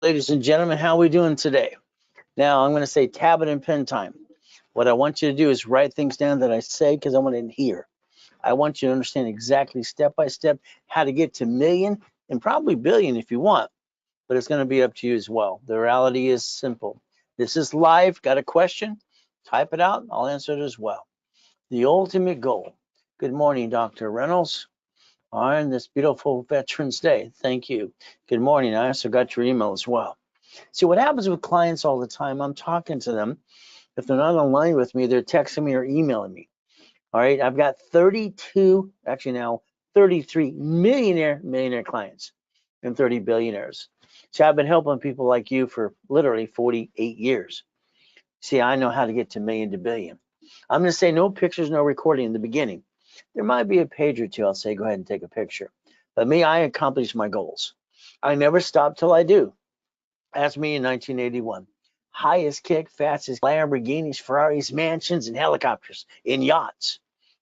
Ladies and gentlemen, how are we doing today? Now, I'm going to say tablet and pen time. What I want you to do is write things down that I say because I want to hear. I want you to understand exactly step by step how to get to million and probably billion if you want, but it's going to be up to you as well. The reality is simple. This is live. Got a question? Type it out. I'll answer it as well. The ultimate goal. Good morning, Dr. Reynolds. On this beautiful Veterans Day. Thank you. Good morning. I also got your email as well. See, what happens with clients all the time, I'm talking to them. If they're not online with me, they're texting me or emailing me. All right. I've got 32, actually now 33 millionaire clients and 30 billionaires. See, I've been helping people like you for literally 48 years. See, I know how to get to million to billion. I'm going to say no pictures, no recording in the beginning. There might be a page or two. I'll say, go ahead and take a picture. But me, I accomplish my goals. I never stop till I do. Ask me in 1981. Highest kick, fastest Lamborghinis, Ferraris, mansions, and helicopters, in yachts.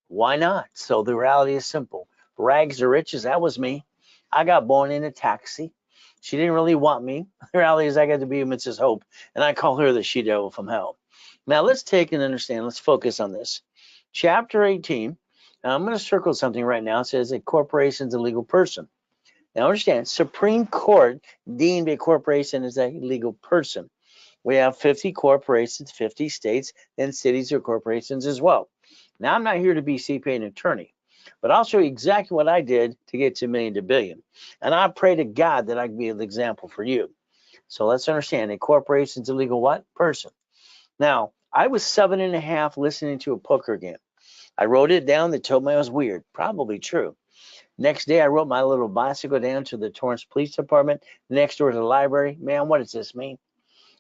Why not? So the reality is simple. Rags to riches, that was me. I got born in a taxi. She didn't really want me. The reality is I got to be Mrs. Hope, and I call her the she-devil from hell. Now let's take and understand. Let's focus on this. Chapter 18. Now I'm going to circle something right now. It says a corporation is a legal person. Now understand, Supreme Court deemed a corporation as a legal person. We have 50 corporations, 50 states, and cities or corporations as well. Now, I'm not here to be CPA and attorney, but I'll show you exactly what I did to get to million to billion. And I pray to God that I can be an example for you. So let's understand, a corporation is a legal what? Person. Now, I was 7.5 listening to a poker game. I wrote it down. They told me I was weird. Probably true. Next day, I rode my little bicycle down to the Torrance Police Department, next door to the library. Man, what does this mean?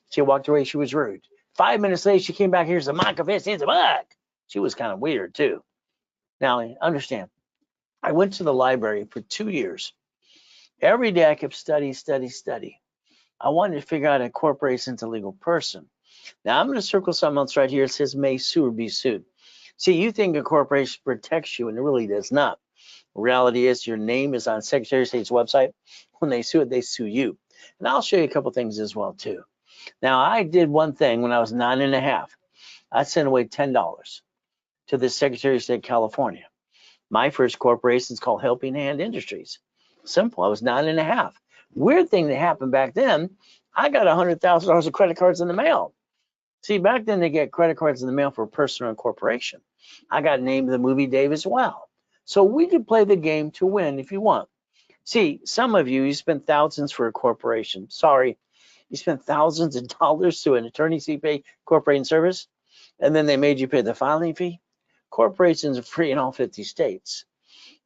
She walked away. She was rude. 5 minutes later, she came back. Here's the mic of his hands. She was kind of weird, too. Now, understand, I went to the library for 2 years. Every day, I kept study. I wanted to figure out a corporation's a legal person. Now, I'm going to circle something else right here. It says may sue or be sued. See, you think a corporation protects you, and it really does not. Reality is your name is on Secretary of State's website. When they sue it, they sue you. And I'll show you a couple things as well, too. Now, I did one thing when I was 9.5. I sent away $10 to the Secretary of State, California. My first corporation is called Helping Hand Industries. Simple. I was 9.5. Weird thing that happened back then, I got $100,000 of credit cards in the mail. See, back then they get credit cards in the mail for a person or a corporation. I got named the movie Dave as well. So we could play the game to win if you want. See, some of you spend thousands for a corporation. Sorry, you spent thousands of dollars to an attorney CPA corporation service, and then they made you pay the filing fee. Corporations are free in all 50 states.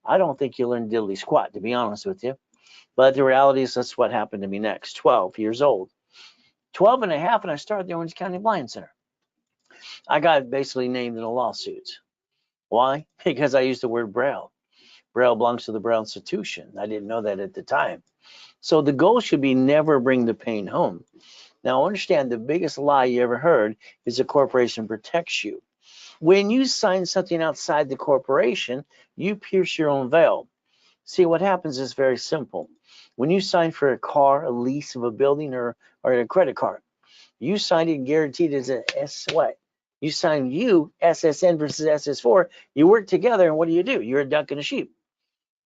I don't think you learn diddly squat, to be honest with you. But the reality is that's what happened to me next. 12 years old. 12.5, and I started the Orange County Blind Center. I got basically named in a lawsuit. Why? Because I used the word Braille. Braille belongs to the Braille Institution. I didn't know that at the time. So the goal should be never bring the pain home. Now understand the biggest lie you ever heard is a corporation protects you. When you sign something outside the corporation, you pierce your own veil. See, what happens is very simple. When you sign for a car, a lease of a building, or a credit card, you signed it guaranteed as a S what? You sign SSN versus SS4. You work together, and what do? You're a duck and a sheep.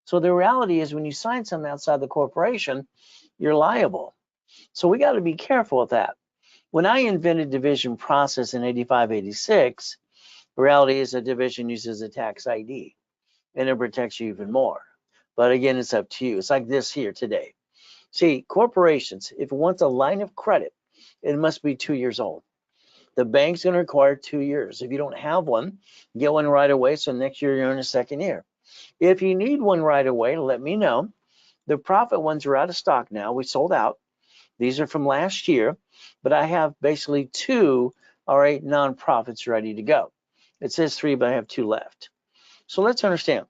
So the reality is when you sign something outside the corporation, you're liable. So we got to be careful with that. When I invented division process in 85, 86, the reality is a division uses a tax ID, and it protects you even more. But again, it's up to you. It's like this here today. See, corporations, if it wants a line of credit, it must be 2 years old. The bank's going to require 2 years. If you don't have one, get one right away. So next year you're in a second year. If you need one right away, let me know. The profit ones are out of stock now. We sold out. These are from last year, but I have basically 2, all right, nonprofits ready to go. It says 3, but I have 2 left. So let's understand.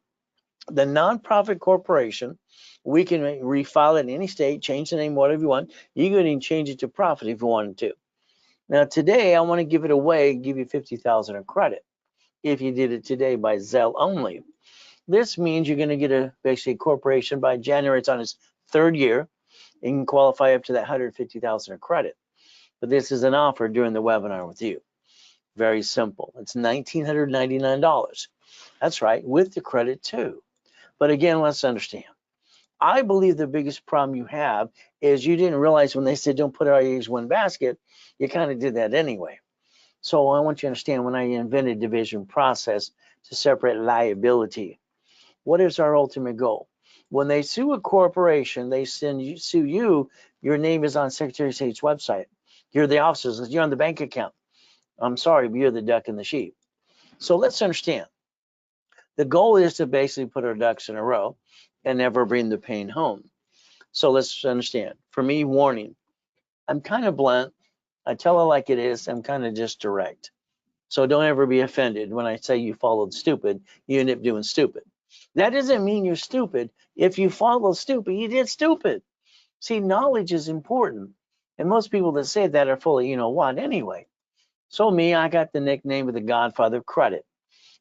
The nonprofit corporation, we can refile it in any state, change the name, whatever you want. You can even change it to profit if you wanted to. Now today, I want to give it away, give you $50,000 in credit if you did it today by Zelle only. This means you're going to get basically a corporation by January. It's on its 3rd year. and you can qualify up to that $150,000 of credit. But this is an offer during the webinar with you. Very simple. It's $1,999. That's right, with the credit too. But again, let's understand. I believe the biggest problem you have is you didn't realize when they said don't put all your eggs in one basket, you kind of did that anyway. So I want you to understand, when I invented division process to separate liability, what is our ultimate goal? When they sue a corporation, they sue you, your name is on Secretary of State's website. You're the officers, you're on the bank account. I'm sorry, but you're the duck and the sheep. So let's understand. The goal is to basically put our ducks in a row and never bring the pain home. So let's understand. For me, warning, I'm kind of blunt. I tell it like it is. I'm kind of just direct. So don't ever be offended when I say you followed stupid, you end up doing stupid. That doesn't mean you're stupid. If you follow stupid, you did stupid. See, knowledge is important. And most people that say that are full of you know what anyway. So me, I got the nickname of the Godfather of Credit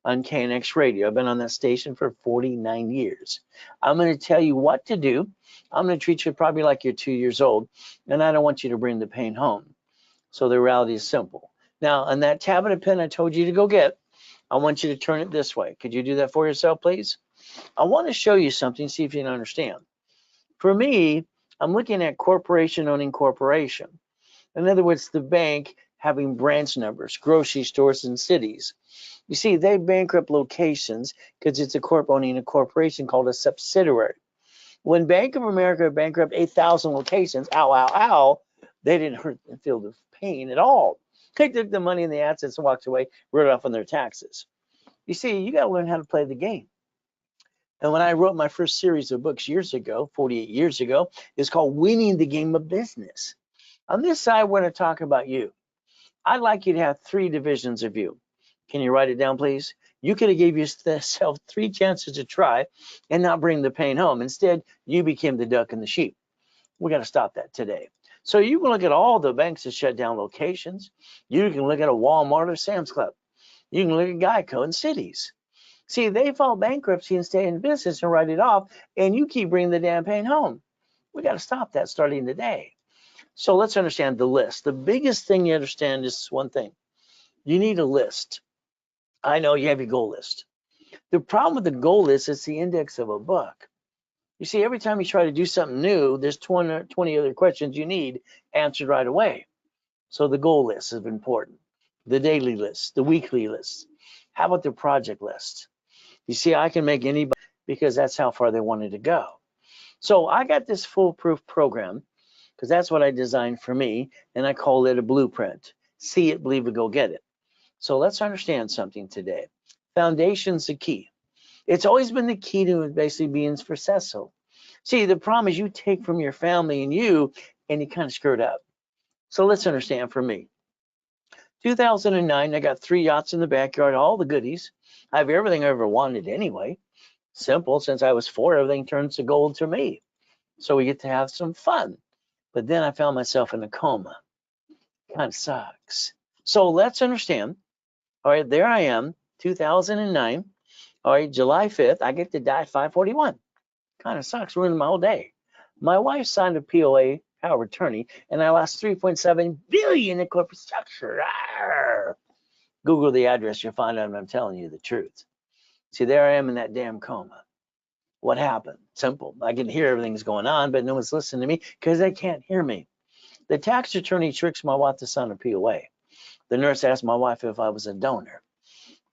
on KNX Radio. I've been on that station for 49 years. I'm going to tell you what to do. I'm going to treat you probably like you're 2 years old, and I don't want you to bring the pain home. So the reality is simple. Now, on that tablet and pen I told you to go get, I want you to turn it this way. Could you do that for yourself, please? I want to show you something, see if you can understand. For me, I'm looking at corporation owning corporation. In other words, the bank having branch numbers, grocery stores, and cities. You see, they bankrupt locations because it's a corp owning a corporation called a subsidiary. When Bank of America bankrupt 8,000 locations, ow, ow, ow, they didn't hurt and feel the pain at all. They took the money and the assets and walked away, wrote it off on their taxes. You see, you got to learn how to play the game. And when I wrote my first series of books years ago, 48 years ago, it's called Winning the Game of Business. On this side, we're going to talk about you. I'd like you to have 3 divisions of you. Can you write it down, please? You could have gave yourself 3 chances to try and not bring the pain home. Instead, you became the duck and the sheep. We got to stop that today. So you can look at all the banks that shut down locations. You can look at a Walmart or Sam's Club. You can look at Geico and cities. See, they file bankruptcy and stay in business and write it off, and you keep bringing the damn pain home. We got to stop that starting today. So let's understand the list. The biggest thing you understand is one thing. You need a list. I know you have your goal list. The problem with the goal list is the index of a book. You see, every time you try to do something new, there's 20 other questions you need answered right away. So the goal list is important. The daily list, the weekly list. How about the project list? You see, I can make anybody, because that's how far they wanted to go. So I got this foolproof program, because that's what I designed for me, and I call it a blueprint. See it, believe it, go get it. So let's understand something today. Foundation's the key. It's always been the key to basically being successful. See, the problem is you take from your family and you kind of screw it up. So let's understand for me. 2009, I got 3 yachts in the backyard, all the goodies. I have everything I ever wanted anyway. Simple, since I was 4, everything turns to gold to me. So we get to have some fun. But then I found myself in a coma. Kind of sucks. So let's understand. All right, there I am, 2009. All right, July 5th, I get to die at 5:41. Kind of sucks, ruined my whole day. My wife signed a POA, power of attorney, and I lost 3.7 billion in corporate structure. Arr! Google the address, you'll find out I'm telling you the truth. See, there I am in that damn coma. What happened? Simple. I can hear everything's going on, but no one's listening to me because they can't hear me. The tax attorney tricks my wife to sign a POA. The nurse asked my wife if I was a donor.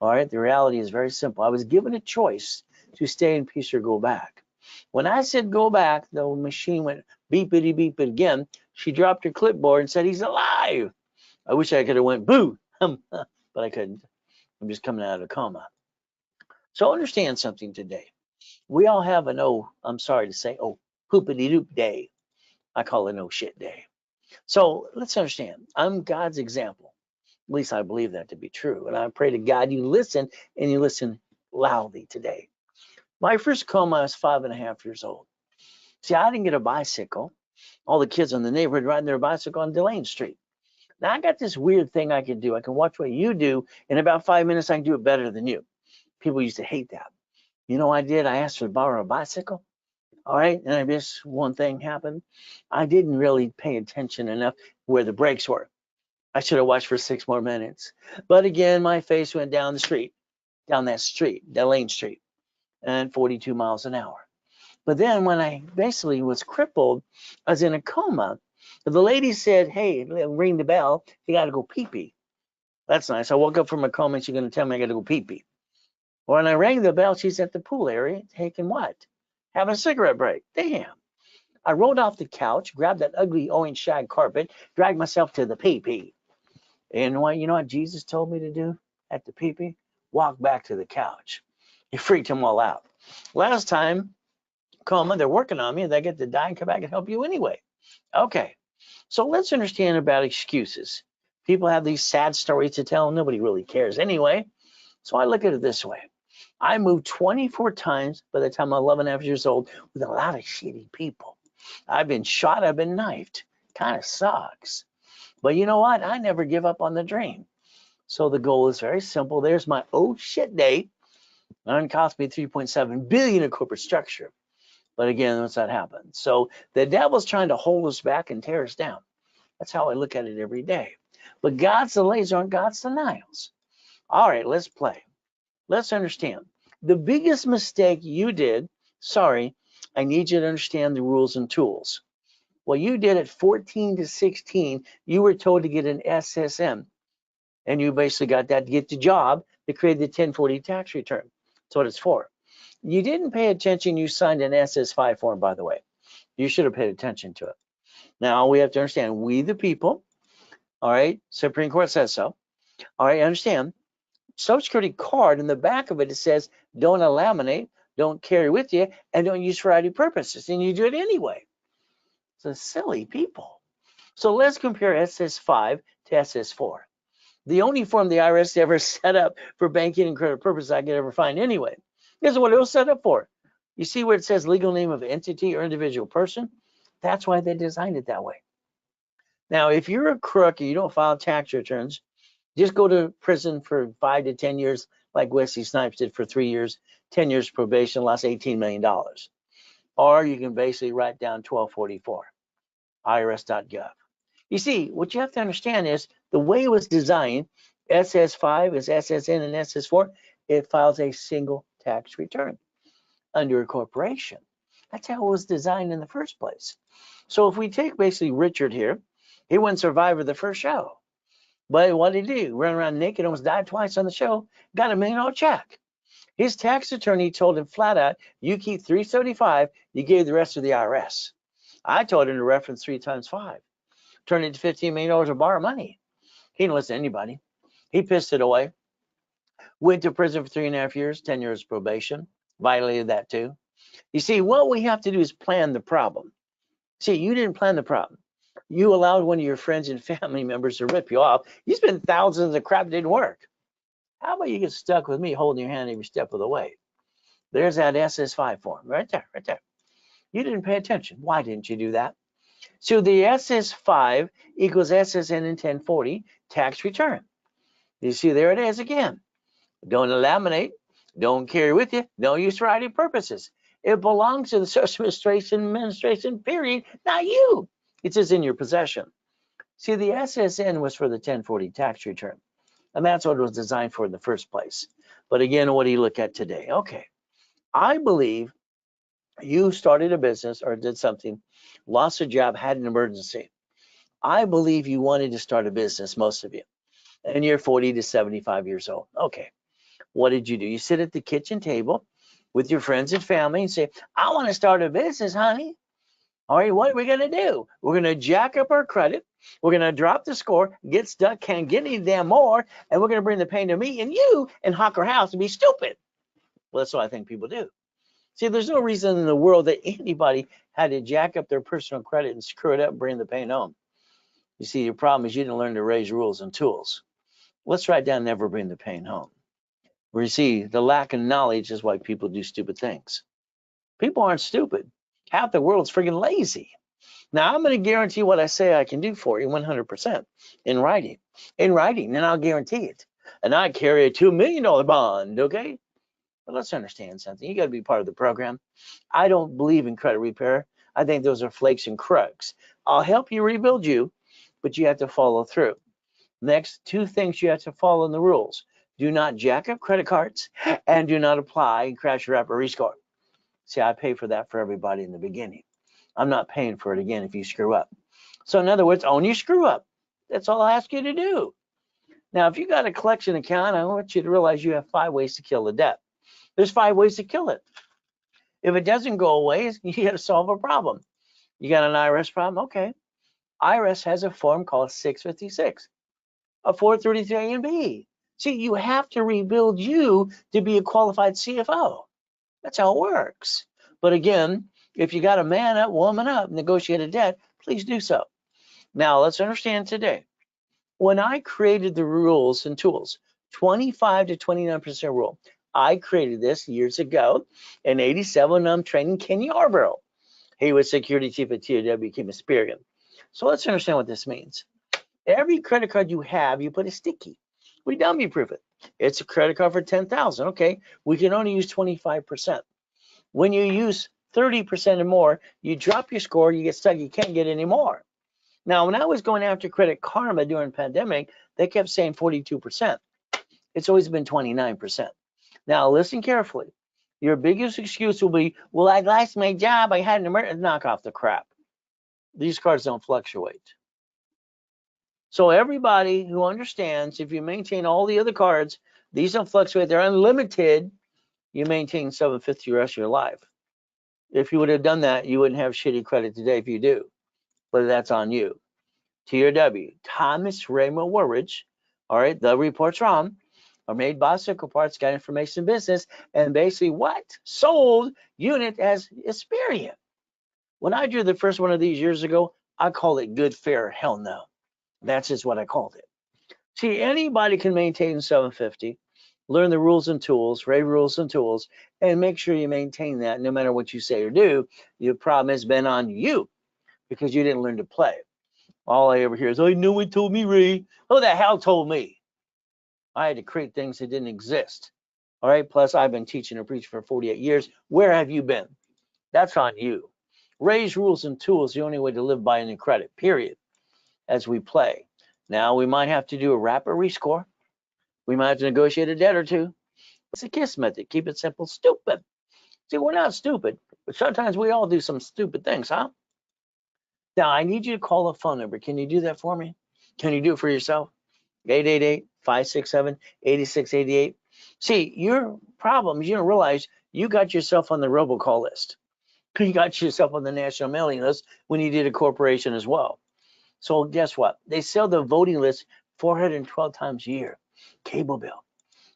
All right, the reality is very simple. I was given a choice to stay in peace or go back. When I said go back, the machine went beepity beep again. She dropped her clipboard and said, he's alive. I wish I could have went boo, but I couldn't. I'm just coming out of a coma. So understand something today. We all have an I'm sorry to say, poopity doop day. I call it no shit day. So let's understand, I'm God's example. At least I believe that to be true. And I pray to God you listen, and you listen loudly today. My first coma, I was 5.5 years old. See, I didn't get a bicycle. All the kids in the neighborhood riding their bicycle on Delane Street. Now I got this weird thing I can do. I can watch what you do. In about 5 minutes, I can do it better than you. People used to hate that. You know what I did? I asked to borrow a bicycle. All right, and I guess one thing happened. I didn't really pay attention enough where the brakes were. I should have watched for 6 more minutes. But again, my face went down the street, down that street, that lane street, and 42 miles an hour. But then when I basically was crippled, I was in a coma. The lady said, "Hey, ring the bell. You got to go pee pee." That's nice. I woke up from a coma and she's going to tell me I got to go pee pee. When I rang the bell, she's at the pool area taking what? Having a cigarette break. Damn. I rolled off the couch, grabbed that ugly orange shag carpet, dragged myself to the pee pee. And you know what Jesus told me to do at the pee pee? Walk back to the couch. He freaked them all out. Last time, coma, they're working on me and they get to die and come back and help you anyway. Okay. So let's understand about excuses. People have these sad stories to tell. Nobody really cares anyway. So I look at it this way. I moved 24 times by the time I'm 11 and a half years old with a lot of shitty people. I've been shot. I've been knifed. Kind of sucks. But you know what? I never give up on the dream. So the goal is very simple. There's my oh shit date. It cost me 3.7 billion in corporate structure. But again, once that happens. So the devil's trying to hold us back and tear us down. That's how I look at it every day. But God's delays aren't God's denials. All right, let's play. Let's understand. The biggest mistake you did, sorry, I need you to understand the rules and tools. What you did at 14 to 16, you were told to get an SSN. And you basically got that to get the job to create the 1040 tax return. That's what it's for. You didn't pay attention. You signed an SS5 form, by the way. You should have paid attention to it. Now we have to understand, we the people, all right, Supreme Court says so. All right, understand, Social Security card, in the back of it, it says don't laminate, don't carry with you, and don't use for ID purposes. And you do it anyway. So silly people. So let's compare SS5 to SS4. The only form the IRS ever set up for banking and credit purposes I could ever find anyway. This is what it was set up for. You see where it says legal name of entity or individual person? That's why they designed it that way. Now, if you're a crook and you don't file tax returns, just go to prison for 5 to 10 years, like Wesley Snipes did for 3 years, 10 years probation, lost $18 million. Or you can basically write down 1244, irs.gov. You see, what you have to understand is the way it was designed, SS5 is SSN and SS4, it files a single tax return under a corporation. That's how it was designed in the first place. So if we take basically Richard here, he won Survivor the first show. But what did he do? Run around naked, almost died twice on the show, got $1 million check. His tax attorney told him flat out, you keep 375, you gave the rest to the IRS. I told him to reference 3 times 5. Turned into $15 million of borrowed money. He didn't listen to anybody. He pissed it away. Went to prison for 3.5 years, 10 years probation. Violated that too. You see, what we have to do is plan the problem. See, you didn't plan the problem. You allowed one of your friends and family members to rip you off. You spent thousands of crap, didn't work. How about you get stuck with me holding your hand every step of the way? There's that SS5 form right there, right there. You didn't pay attention. Why didn't you do that? So the SS5 equals SSN in 1040 tax return. You see, there it is again. Don't laminate, don't carry with you, don't use for ID purposes. It belongs to the Social Administration, period, not you. It's just in your possession. See, the SSN was for the 1040 tax return, and that's what it was designed for in the first place. But again, what do you look at today? Okay, I believe you started a business or did something, lost a job, had an emergency. I believe you wanted to start a business, most of you, and you're 40 to 75 years old. Okay, what did you do? You sit at the kitchen table with your friends and family and say, I want to start a business, honey. All right, what are we going to do? We're going to jack up our credit. We're going to drop the score, get stuck, can't get any damn more, and we're going to bring the pain to me and you and hawk our house and be stupid. Well, that's what I think people do. See, there's no reason in the world that anybody had to jack up their personal credit and screw it up and bring the pain home. You see, your problem is you didn't learn to raise rules and tools. Let's write down never bring the pain home. Where you see, the lack of knowledge is why people do stupid things. People aren't stupid. Half the world's freaking lazy. Now, I'm going to guarantee what I say I can do for you 100% in writing. In writing, and I'll guarantee it. And I carry a $2 million bond, okay? But let's understand something. You got to be part of the program. I don't believe in credit repair. I think those are flakes and crooks. I'll help you rebuild you, but you have to follow through. Next, two things you have to follow in the rules. Do not jack up credit cards and do not apply and crash your app or rescore. See, I pay for that for everybody in the beginning. I'm not paying for it again if you screw up. So in other words, own your screw up. That's all I ask you to do. Now, if you got a collection account, I want you to realize you have 5 ways to kill the debt. There's 5 ways to kill it. If it doesn't go away, you got to solve a problem. You got an IRS problem? Okay. IRS has a form called 656, a 433A and B. See, you have to rebuild you to be a qualified CFO. That's how it works. But again, if you got a man up, woman up, negotiate a debt, please do so. Now, let's understand today. When I created the rules and tools, 25 to 29% rule, I created this years ago in 87. I'm training Ken Yarborough. He was security chief at TOW, became Experian. So let's understand what this means. Every credit card you have, you put a sticky. We dummy proof it. It's a credit card for $10,000. Okay, we can only use 25%. When you use 30% or more, you drop your score, you get stuck, you can't get any more. Now, when I was going after Credit Karma during the pandemic, they kept saying 42%. It's always been 29%. Now, listen carefully. Your biggest excuse will be, well, I lost my job, I had an emergency. Knock off the crap. These cards don't fluctuate. So everybody who understands, if you maintain all the other cards, these don't fluctuate, they're unlimited, you maintain 750 the rest of your life. If you would have done that, you wouldn't have shitty credit today if you do. But that's on you. TRW, Thomas Raymond Woolridge, all right, the reports wrong, are made by Circle Parts, got information business, and basically what? Sold unit as Experian. When I drew the first one of these years ago, I called it good, fair, hell no. That's just what I called it. See, anybody can maintain 750, learn the rules and tools, Ray rules and tools, and make sure you maintain that no matter what you say or do. Your problem has been on you because you didn't learn to play. All I ever hear is, oh, no one told me, Ray. Who the hell told me? I had to create things that didn't exist. All right. Plus, I've been teaching and preaching for 48 years. Where have you been? That's on you. Ray's rules and tools, the only way to live by any credit, period, as we play. Now, we might have to do a rapid rescore. We might have to negotiate a debt or two. It's a KISS method. Keep it simple, stupid. See, we're not stupid, but sometimes we all do some stupid things, huh? Now, I need you to call a phone number. Can you do that for me? Can you do it for yourself? 888-567-8688. See, your problem is you don't realize you got yourself on the robocall list. You got yourself on the national mailing list when you did a corporation as well. So guess what? They sell the voting list 412 times a year. Cable bill.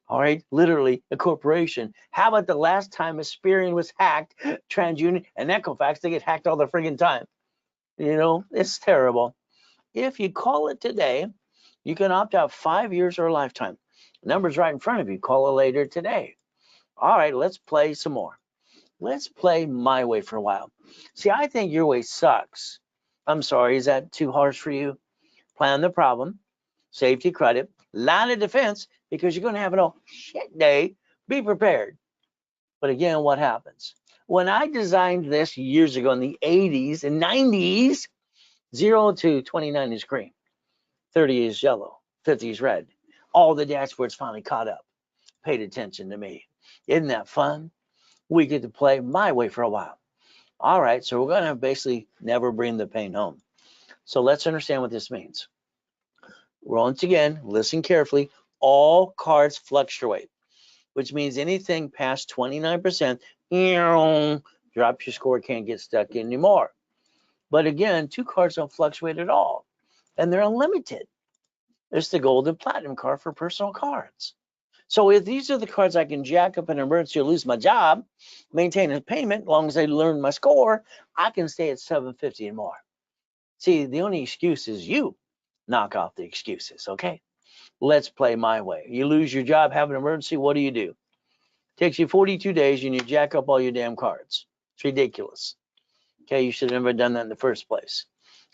All right, literally a corporation. How about the last time Experian was hacked, TransUnion and Equifax, they get hacked all the friggin' time. You know, it's terrible. If you call it today, you can opt out 5 years or a lifetime. The number's right in front of you. Call it later today. All right, let's play some more. Let's play my way for a while. See, I think your way sucks. I'm sorry, is that too harsh for you? Plan the problem, safety credit, line of defense, because you're going to have an all shit day. Be prepared. But again, what happens? When I designed this years ago in the 80s and 90s, 0 to 29 is green, 30 is yellow, 50 is red. All the dashboards finally caught up, paid attention to me. Isn't that fun? We get to play my way for a while. All right, so we're going to basically never bring the pain home. So let's understand what this means. Once again, listen carefully. All cards fluctuate, which means anything past 29%, drop your score, can't get stuck anymore. But again, 2 cards don't fluctuate at all, and they're unlimited. It's the gold and platinum card for personal cards. So if these are the cards I can jack up in an emergency or lose my job, maintain a payment, as long as I learn my score, I can stay at 750 and more. See, the only excuse is you. Knock off the excuses, okay? Let's play my way. You lose your job, have an emergency, what do? It takes you 42 days and you jack up all your damn cards. It's ridiculous. Okay, you should have never done that in the first place.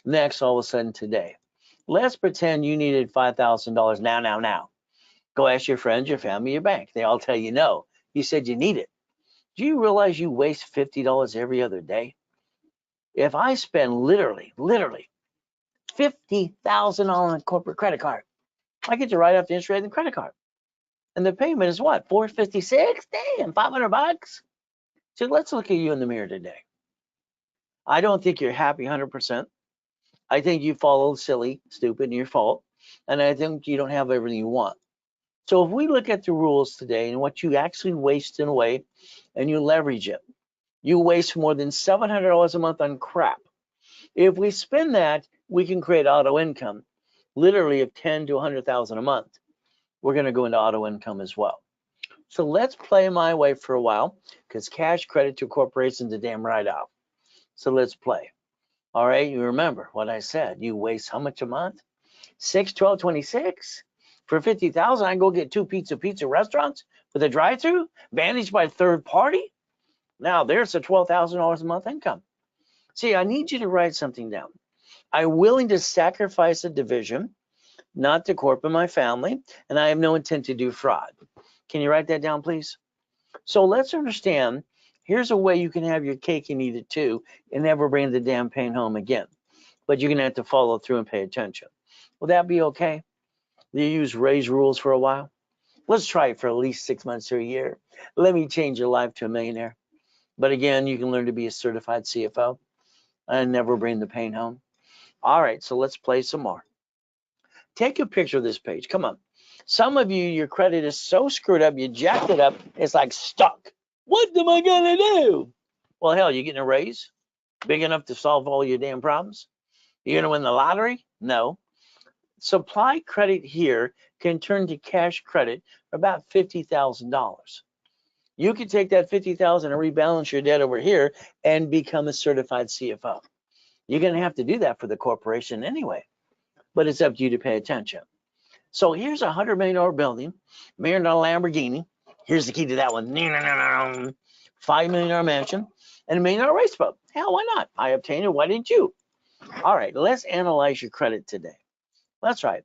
Next, all of a sudden today, let's pretend you needed $5,000 now. Go ask your friends, your family, your bank. They all tell you no. You said you need it. Do you realize you waste $50 every other day? If I spend literally $50,000 on a corporate credit card, I get to write off the interest rate on the credit card. And the payment is what? $456? Damn, $500? So let's look at you in the mirror today. I don't think you're happy 100%. I think you follow silly, stupid, and your fault. And I think you don't have everything you want. So if we look at the rules today and what you actually waste in away and you leverage it, you waste more than $700 a month on crap. If we spend that, we can create auto income, literally of 10 to 100,000 a month. We're going to go into auto income as well. So let's play my way for a while, because cash credit to corporations is a damn write-off. So let's play. All right, you remember what I said. You waste how much a month? 6, 12, 26. For 50,000, I can go get 2 pizza restaurants with a drive-through, managed by a third party. Now there's a $12,000 a month income. See, I need you to write something down. I'm willing to sacrifice a division, not to corp in my family, and I have no intent to do fraud. Can you write that down, please? So let's understand, here's a way you can have your cake and eat it too, and never bring the damn pain home again. But you're gonna have to follow through and pay attention. Will that be okay? Do you use Ray's rules for a while? Let's try it for at least 6 months or a year. Let me change your life to a millionaire. But again, you can learn to be a certified CFO and never bring the pain home. All right, so let's play some more. Take a picture of this page. Come on. Some of you, your credit is so screwed up, you jacked it up, it's like stuck. What am I gonna do? Well, hell, you getting a raise? Big enough to solve all your damn problems? You gonna win the lottery? No. Supply credit here can turn to cash credit for about $50,000. You can take that $50,000 and rebalance your debt over here and become a certified CFO. You're going to have to do that for the corporation anyway, but it's up to you to pay attention. So here's a $100 million building, $1 million Lamborghini. Here's the key to that one. $5 million mansion and $1 million race boat. Hell, why not? I obtained it. Why didn't you? All right, let's analyze your credit today. That's right.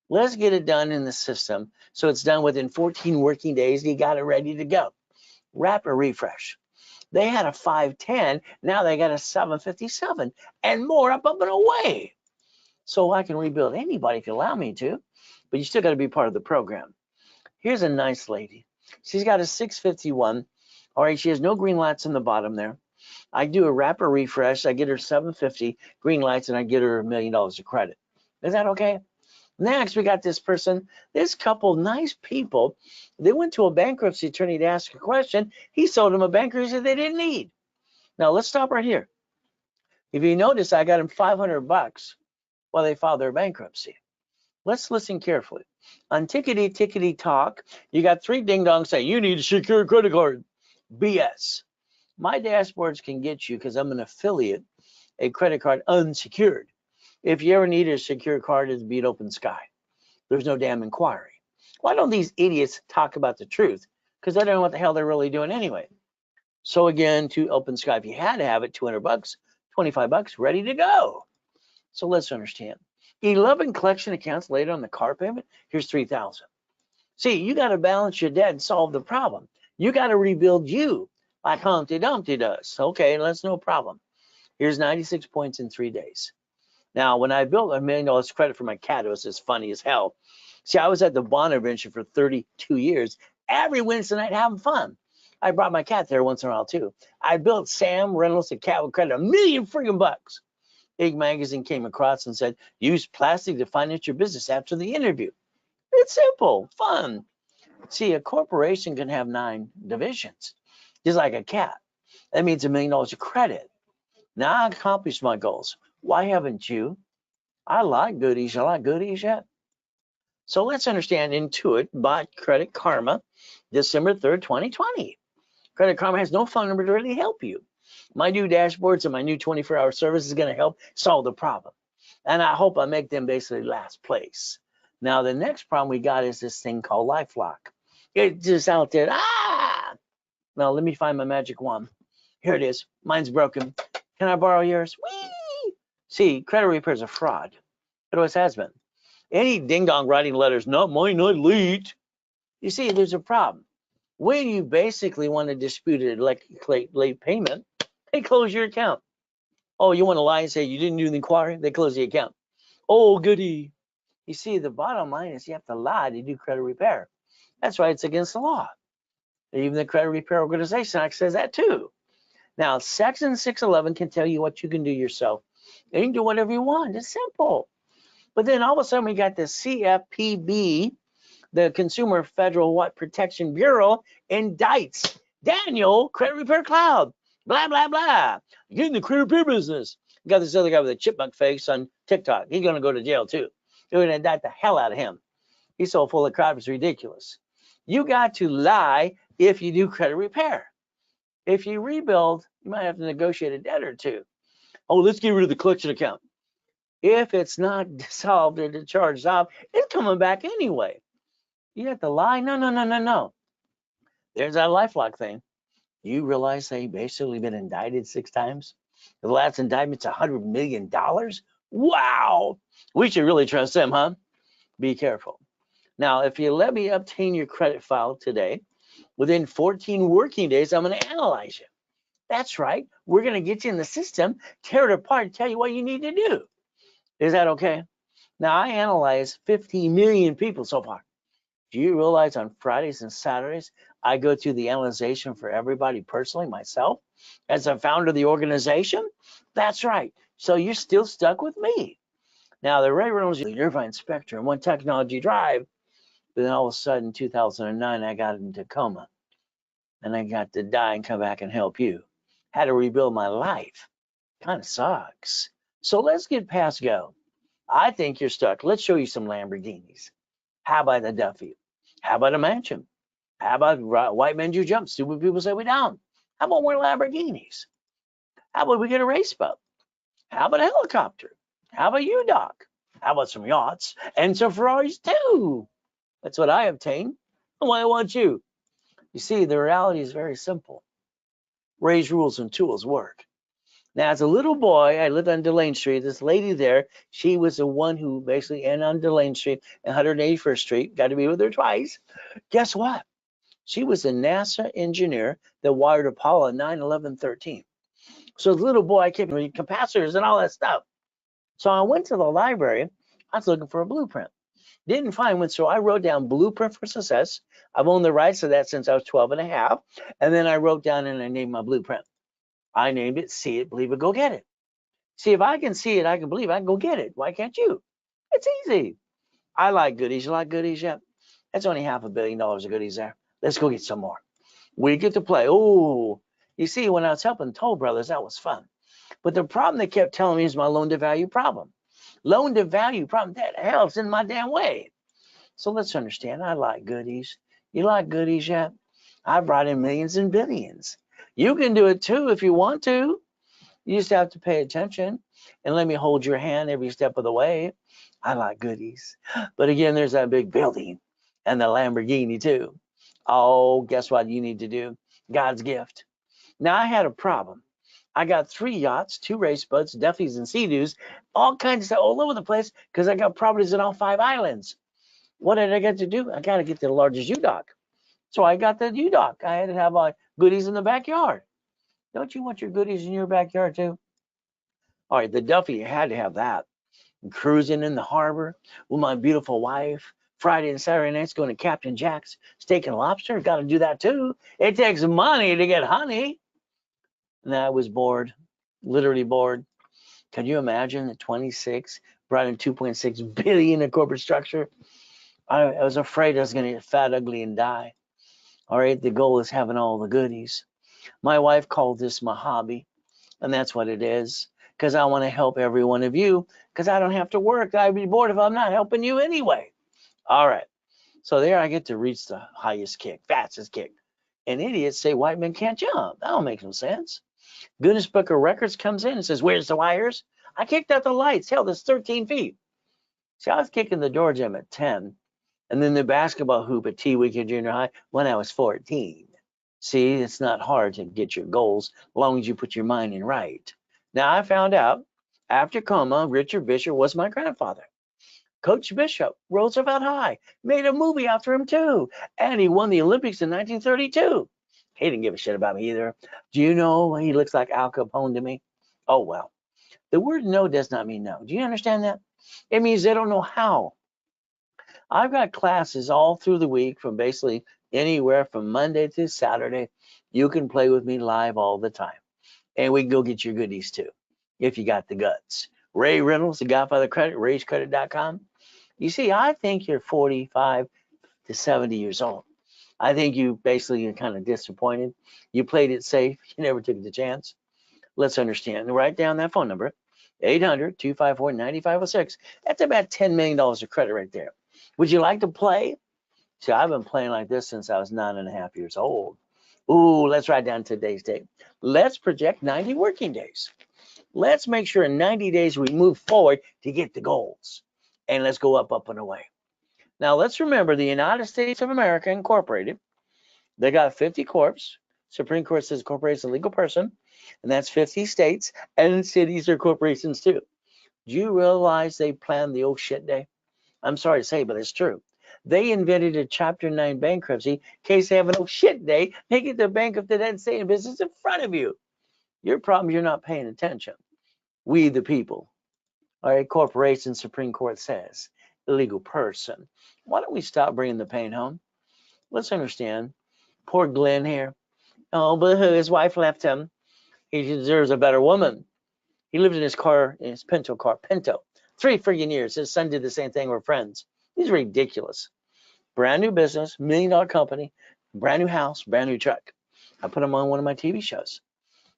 Let's get it done in the system so it's done within 14 working days. You got it ready to go. Rapid refresh. They had a 510, now they got a 757 and more up and away. So I can rebuild anybody if you allow me to, but you still got to be part of the program. Here's a nice lady. She's got a 651. All right, she has no green lights in the bottom there. I do a rapid refresh. I get her 750 green lights and I get her $1 million of credit. Is that okay? Next, we got this person, this couple, nice people. They went to a bankruptcy attorney to ask a question. He sold them a bankruptcy they didn't need. Now, let's stop right here. If you notice, I got them $500 while they filed their bankruptcy. Let's listen carefully. On Tickety Talk, you got 3 ding-dongs saying, you need a secure credit card. BS. My dashboards can get you, because I'm an affiliate, a credit card unsecured. If you ever need a secure card, it'd be an Open Sky. There's no damn inquiry. Why don't these idiots talk about the truth? Because they don't know what the hell they're really doing anyway. So again, to Open Sky, if you had to have it, $200, $25, ready to go. So let's understand. 11 collection accounts later on the car payment. Here's 3,000. See, you got to balance your debt and solve the problem. You got to rebuild you like Humpty Dumpty does. Okay, that's no problem. Here's 96 points in 3 days. Now, when I built $1 million credit for my cat, it was just funny as hell. See, I was at the Bond Adventure for 32 years, every Wednesday night having fun. I brought my cat there once in a while too. I built Sam Reynolds a cat with credit, $1 million freaking bucks. Ig Magazine came across and said, use plastic to finance your business after the interview. It's simple, fun. See, a corporation can have 9 divisions, just like a cat. That means $1 million of credit. Now I accomplished my goals. Why haven't you? I like goodies. You like goodies yet? So let's understand Intuit bought Credit Karma December 3rd, 2020. Credit Karma has no phone number to really help you. My new dashboards and my new 24-hour service is going to help solve the problem. And I hope I make them basically last place. Now, the next problem we got is this thing called LifeLock. It's just out there. Now, let me find my magic wand. Here it is. Mine's broken. Can I borrow yours? Whee! See, credit repair is a fraud. It always has been. Any ding-dong writing letters, not mine, not late. You see, there's a problem. When you basically want to dispute an late payment, they close your account. Oh, you want to lie and say you didn't do the inquiry? They close the account. Oh, goody. You see, the bottom line is you have to lie to do credit repair. That's why it's against the law. Even the Credit Repair Organization Act says that too. Now, Section 611 can tell you what you can do yourself. You can do whatever you want. It's simple. But then all of a sudden we got the CFPB, the Consumer Federal Protection Bureau, indicts Daniel Credit Repair Cloud. Blah, blah, blah. Get in the credit repair business. You got this other guy with a chipmunk face on TikTok. He's going to go to jail too. They're going to indict the hell out of him. He's so full of crap, it's ridiculous. You got to lie if you do credit repair. If you rebuild, you might have to negotiate a debt or two. Oh, let's get rid of the collection account. If it's not dissolved or charged off, it's coming back anyway. You have to lie? No. There's that LifeLock thing. You realize they basically been indicted 6 times? The last indictment's $100 million? Wow! We should really trust them, huh? Be careful. Now, if you let me obtain your credit file today, within 14 working days, I'm going to analyze you. That's right. We're going to get you in the system, tear it apart, and tell you what you need to do. Is that okay? Now, I analyze 50 million people so far. Do you realize on Fridays and Saturdays, I go through the analyzation for everybody personally, myself, as a founder of the organization? That's right. So you're still stuck with me. Now, the Ray Reynolds Irvine Spectrum, One Technology Drive, but then all of a sudden, 2009, I got in Tacoma, and I got to die and come back and help you. Had to rebuild my life. Kind of sucks. So let's get past go. I think you're stuck. Let's show you some Lamborghinis. How about a Duffy? How about a mansion? How about white men do jump? Stupid people say we don't. How about more Lamborghinis? How about we get a race boat? How about a helicopter? How about you, Doc? How about some yachts and some Ferraris too? That's what I obtain. Why I want you. You see, the reality is very simple. Ray's rules and tools work. Now, as a little boy, I lived on Delane Street. This lady there, she was the one who basically, and on Delane Street and 181st Street, got to be with her twice. Guess what? She was a NASA engineer that wired Apollo 9, 11, 13. So as a little boy, I kept reading capacitors and all that stuff. So I went to the library. I was looking for a blueprint. Didn't find one, so I wrote down Blueprint for Success. I've owned the rights to that since I was 12 and a half. And then I wrote down and I named my blueprint. I named it See It, Believe It, Go Get It. See, if I can see it, I can believe it, I can go get it. Why can't you? It's easy. I like goodies. You like goodies yet? That's only $500 million of goodies there. Let's go get some more. We get to play. Oh, you see, when I was helping Toll Brothers, that was fun. But the problem they kept telling me is my loan to value problem. Loan to value problem, that hell's in my damn way. So let's understand, I like goodies. You like goodies yet? I brought in millions and billions. You can do it too if you want to. You just have to pay attention and let me hold your hand every step of the way. I like goodies. But again, there's that big building and the Lamborghini too. Oh, guess what you need to do? God's gift. Now, I had a problem. I got 3 yachts, 2 race boats, Duffys and Sea-Doos, all kinds of stuff all over the place because I got properties in all 5 islands. What did I get to do? I got to get to the largest U-Dock. So I got the U-Dock. I had to have my goodies in the backyard. Don't you want your goodies in your backyard too? All right, the Duffy, you had to have that. And cruising in the harbor with my beautiful wife. Friday and Saturday nights going to Captain Jack's Steak and Lobster. Got to do that too. It takes money to get honey. And I was bored, literally bored. Can you imagine at 26, brought in 2.6 billion in corporate structure? I was afraid I was going to get fat, ugly, and die. All right, the goal is having all the goodies. My wife called this my hobby, and that's what it is, because I want to help every one of you, because I don't have to work. I'd be bored if I'm not helping you anyway. All right, so there I get to reach the highest kick, fastest kick. And idiots say white men can't jump. That don't make no sense. Guinness Book of Records comes in and says, where's the wires? I kicked out the lights. Hell, that's 13 feet. See, I was kicking the door jam at 10, and then the basketball hoop at T-Week Junior High when I was 14. See, it's not hard to get your goals as long as you put your mind in right. Now, I found out after coma, Richard Vischer was my grandfather. Coach Bishop, Roosevelt High, made a movie after him too. And he won the Olympics in 1932. He didn't give a shit about me either. Do you know he looks like Al Capone to me? Oh, well. The word no does not mean no. Do you understand that? It means they don't know how. I've got classes all through the week from basically anywhere from Monday to Saturday. You can play with me live all the time. And we can go get your goodies too, if you got the guts. Ray Reynolds, the Godfather Credit, raisecredit.com. You see, I think you're 45 to 70 years old. I think you basically are kind of disappointed. You played it safe. You never took the chance. Let's understand. Write down that phone number, 800-254-9506. That's about $10 million of credit right there. Would you like to play? See, I've been playing like this since I was 9.5 years old. Ooh, let's write down today's date. Let's project 90 working days. Let's make sure in 90 days we move forward to get the goals. And let's go up, and away. Now, let's remember the United States of America Incorporated. They got 50 corps. Supreme Court says corporation is a legal person, and that's 50 states, and cities are corporations too. Do you realize they planned the oh shit day? I'm sorry to say, but it's true. They invented a Chapter 9 bankruptcy in case they have an oh shit day. They get the bankrupt and stay in business in front of you. Your problem is you're not paying attention. We the people. All right, corporation, Supreme Court says, illegal person. Why don't we stop bringing the pain home? Let's understand. Poor Glenn here. Oh, but his wife left him. He deserves a better woman. He lived in his car, in his Pinto car, Pinto. 3 friggin' years. His son did the same thing. We're friends. He's ridiculous. Brand new business, $1 million company, brand new house, brand new truck. I put him on one of my TV shows.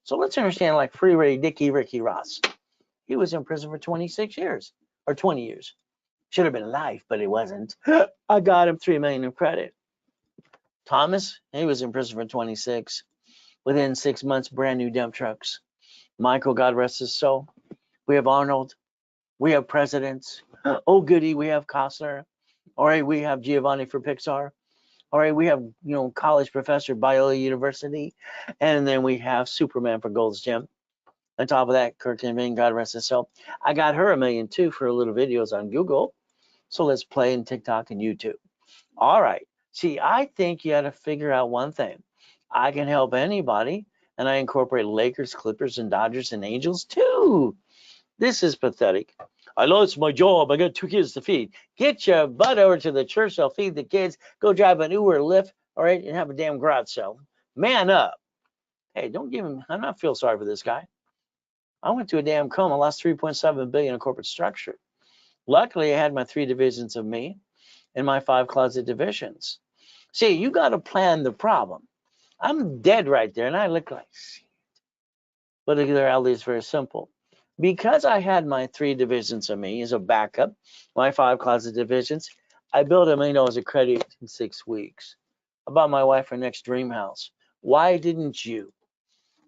So let's understand, like Free Ray Dickey, Ricky Ross. He was in prison for 26 years or 20 years. Should have been life, but it wasn't. I got him $3 million in credit. Thomas, he was in prison for 26. Within 6 months, brand new dump trucks. Michael, God rest his soul. We have Arnold. We have presidents. Oh, goody, we have Costner. All right, we have Giovanni for Pixar. All right, we have, college professor, Biola University. And then we have Superman for Gold's Gym. On top of that, Kirk Van, God rest his soul. I got her $1 million too for little videos on Google. So let's play in TikTok and YouTube. All right. See, I think you got to figure out one thing. I can help anybody, and I incorporate Lakers, Clippers, and Dodgers and Angels too. This is pathetic. I lost my job. I got 2 kids to feed. Get your butt over to the church. I'll feed the kids. Go drive an Uber, Lyft, all right, and have a damn garage sale. Man up. Hey, don't give him. I'm not feel sorry for this guy. I went to a damn coma. I lost $3.7 billion in corporate structure. Luckily, I had my 3 divisions of me and my 5 closet divisions. See, you got to plan the problem. I'm dead right there, and I look like shit. But the reality is very simple. Because I had my 3 divisions of me as a backup, my 5 closet divisions, I built $1 million of credit in 6 weeks. I bought my wife her next dream house. Why didn't you?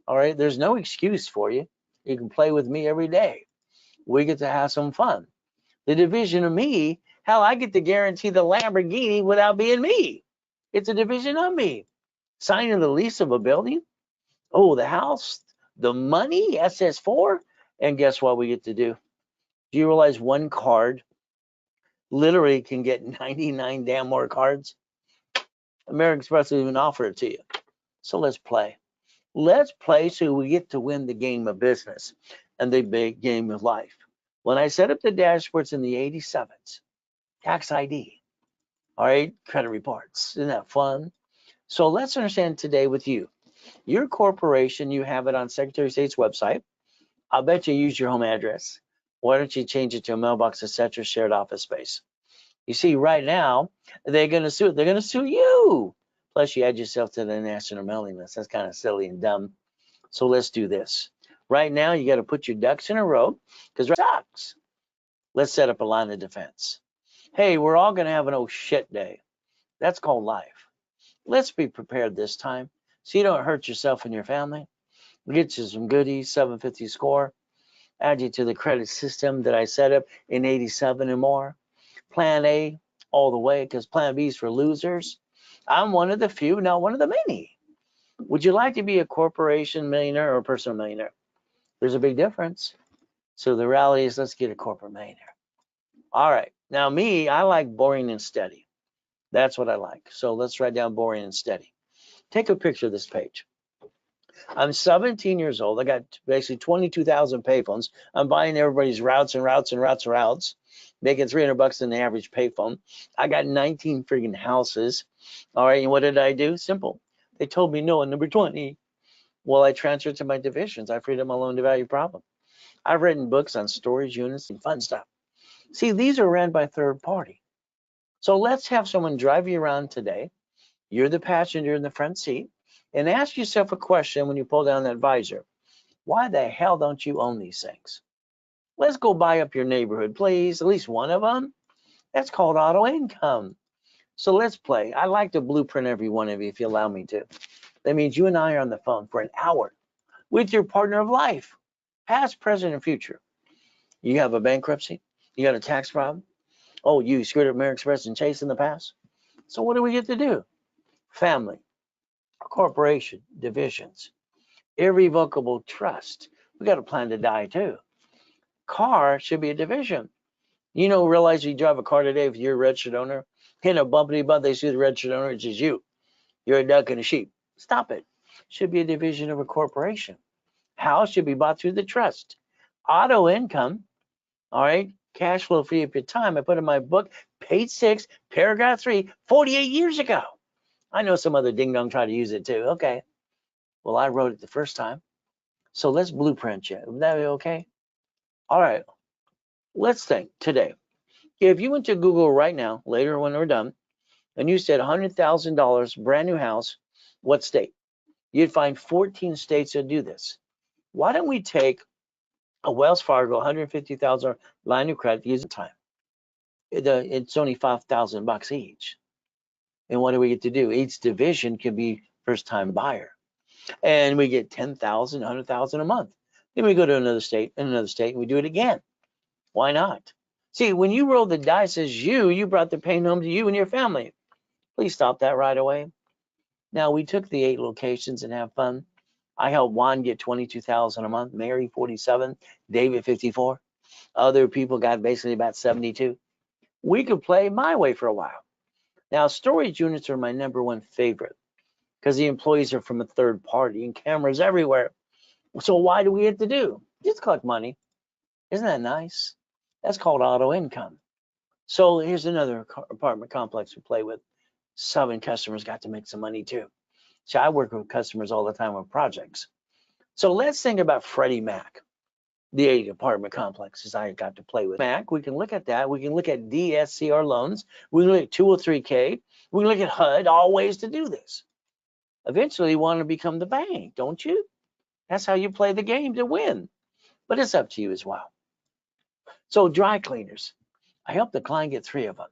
All right, there's no excuse for you. You can play with me every day. We get to have some fun. The division of me, hell, I get to guarantee the Lamborghini without being me. It's a division of me. Signing the lease of a building. Oh, the house, the money, SS4. And guess what we get to do? Do you realize one card literally can get 99 damn more cards? American Express will even offer it to you. So let's play. Let's play so we get to win the game of business and the big game of life. When I set up the dashboards in the 87s, tax ID, all right, credit reports, isn't that fun? So let's understand today with you. Your corporation, you have it on Secretary of State's website. I'll bet you use your home address. Why don't you change it to a mailbox, etc., shared office space? You see, right now, they're going to sue. They're going to sue you. Plus, you add yourself to the national mailing list. That's kind of silly and dumb. So let's do this. Right now, you got to put your ducks in a row because it sucks. Let's set up a line of defense. Hey, we're all going to have an oh shit day. That's called life. Let's be prepared this time so you don't hurt yourself and your family. Get you some goodies, 750 score. Add you to the credit system that I set up in 87 and more. Plan A all the way because Plan B is for losers. I'm one of the few, not one of the many. Would you like to be a corporation millionaire or a personal millionaire? There's a big difference. So the reality is, let's get a corporate millionaire. All right. Now me, I like boring and steady. That's what I like. So let's write down boring and steady. Take a picture of this page. I'm 17 years old. I got basically 22,000 payphones. I'm buying everybody's routes and routes and routes and routes, making $300 in the average payphone. I got 19 freaking houses. All right, and what did I do? Simple. They told me no on number 20. Well, I transferred to my divisions. I freed up my loan to value problem. I've written books on storage units and fun stuff. See, these are ran by third party. So let's have someone drive you around today. You're the passenger in the front seat, and ask yourself a question when you pull down that visor. Why the hell don't you own these things? Let's go buy up your neighborhood, please. At least one of them. That's called auto income. So let's play. I like to blueprint every one of you if you allow me to. That means you and I are on the phone for an hour with your partner of life, past, present, and future. You have a bankruptcy. You got a tax problem. Oh, you screwed up American Express and Chase in the past. So what do we get to do? Family, corporation, divisions, irrevocable trust. We got a plan to die too. Car should be a division. You know, realize you drive a car today if you're a registered owner. In a bumpity bump, they see the registered owner, it's just you. You're a duck and a sheep. Stop it. Should be a division of a corporation. House should be bought through the trust. Auto income, all right, cash flow free up your time. I put in my book, page 6, paragraph 3, 48 years ago. I know some other ding dong tried to use it too. Okay. Well, I wrote it the first time. So let's blueprint you. Would that be okay? All right. Let's think today. If you went to Google right now, later when we're done, and you said $100,000, brand new house, what state? You'd find 14 states that do this. Why don't we take a Wells Fargo $150,000 line of credit using time? It's only $5,000 each. And what do we get to do? Each division can be first time buyer. And we get 10,000, 100,000 a month. Then we go to another state and another state and we do it again. Why not? See, when you roll the dice as you brought the pain home to you and your family. Please stop that right away. Now, we took the 8 locations and have fun. I helped Juan get 22,000 a month, Mary 47, David 54. Other people got basically about 72. We could play my way for a while. Now, storage units are my #1 favorite because the employees are from a third party and cameras everywhere. So why do we have to do? Just collect money. Isn't that nice? That's called auto income. So here's another apartment complex we play with. Southern customers got to make some money too. So I work with customers all the time on projects. So let's think about Freddie Mac, the 8 apartment complexes I got to play with. Mac, we can look at that. We can look at DSCR loans. We can look at 203K. We can look at HUD, all ways to do this. Eventually, you want to become the bank, don't you? That's how you play the game to win. But it's up to you as well. So dry cleaners, I helped the client get 3 of them.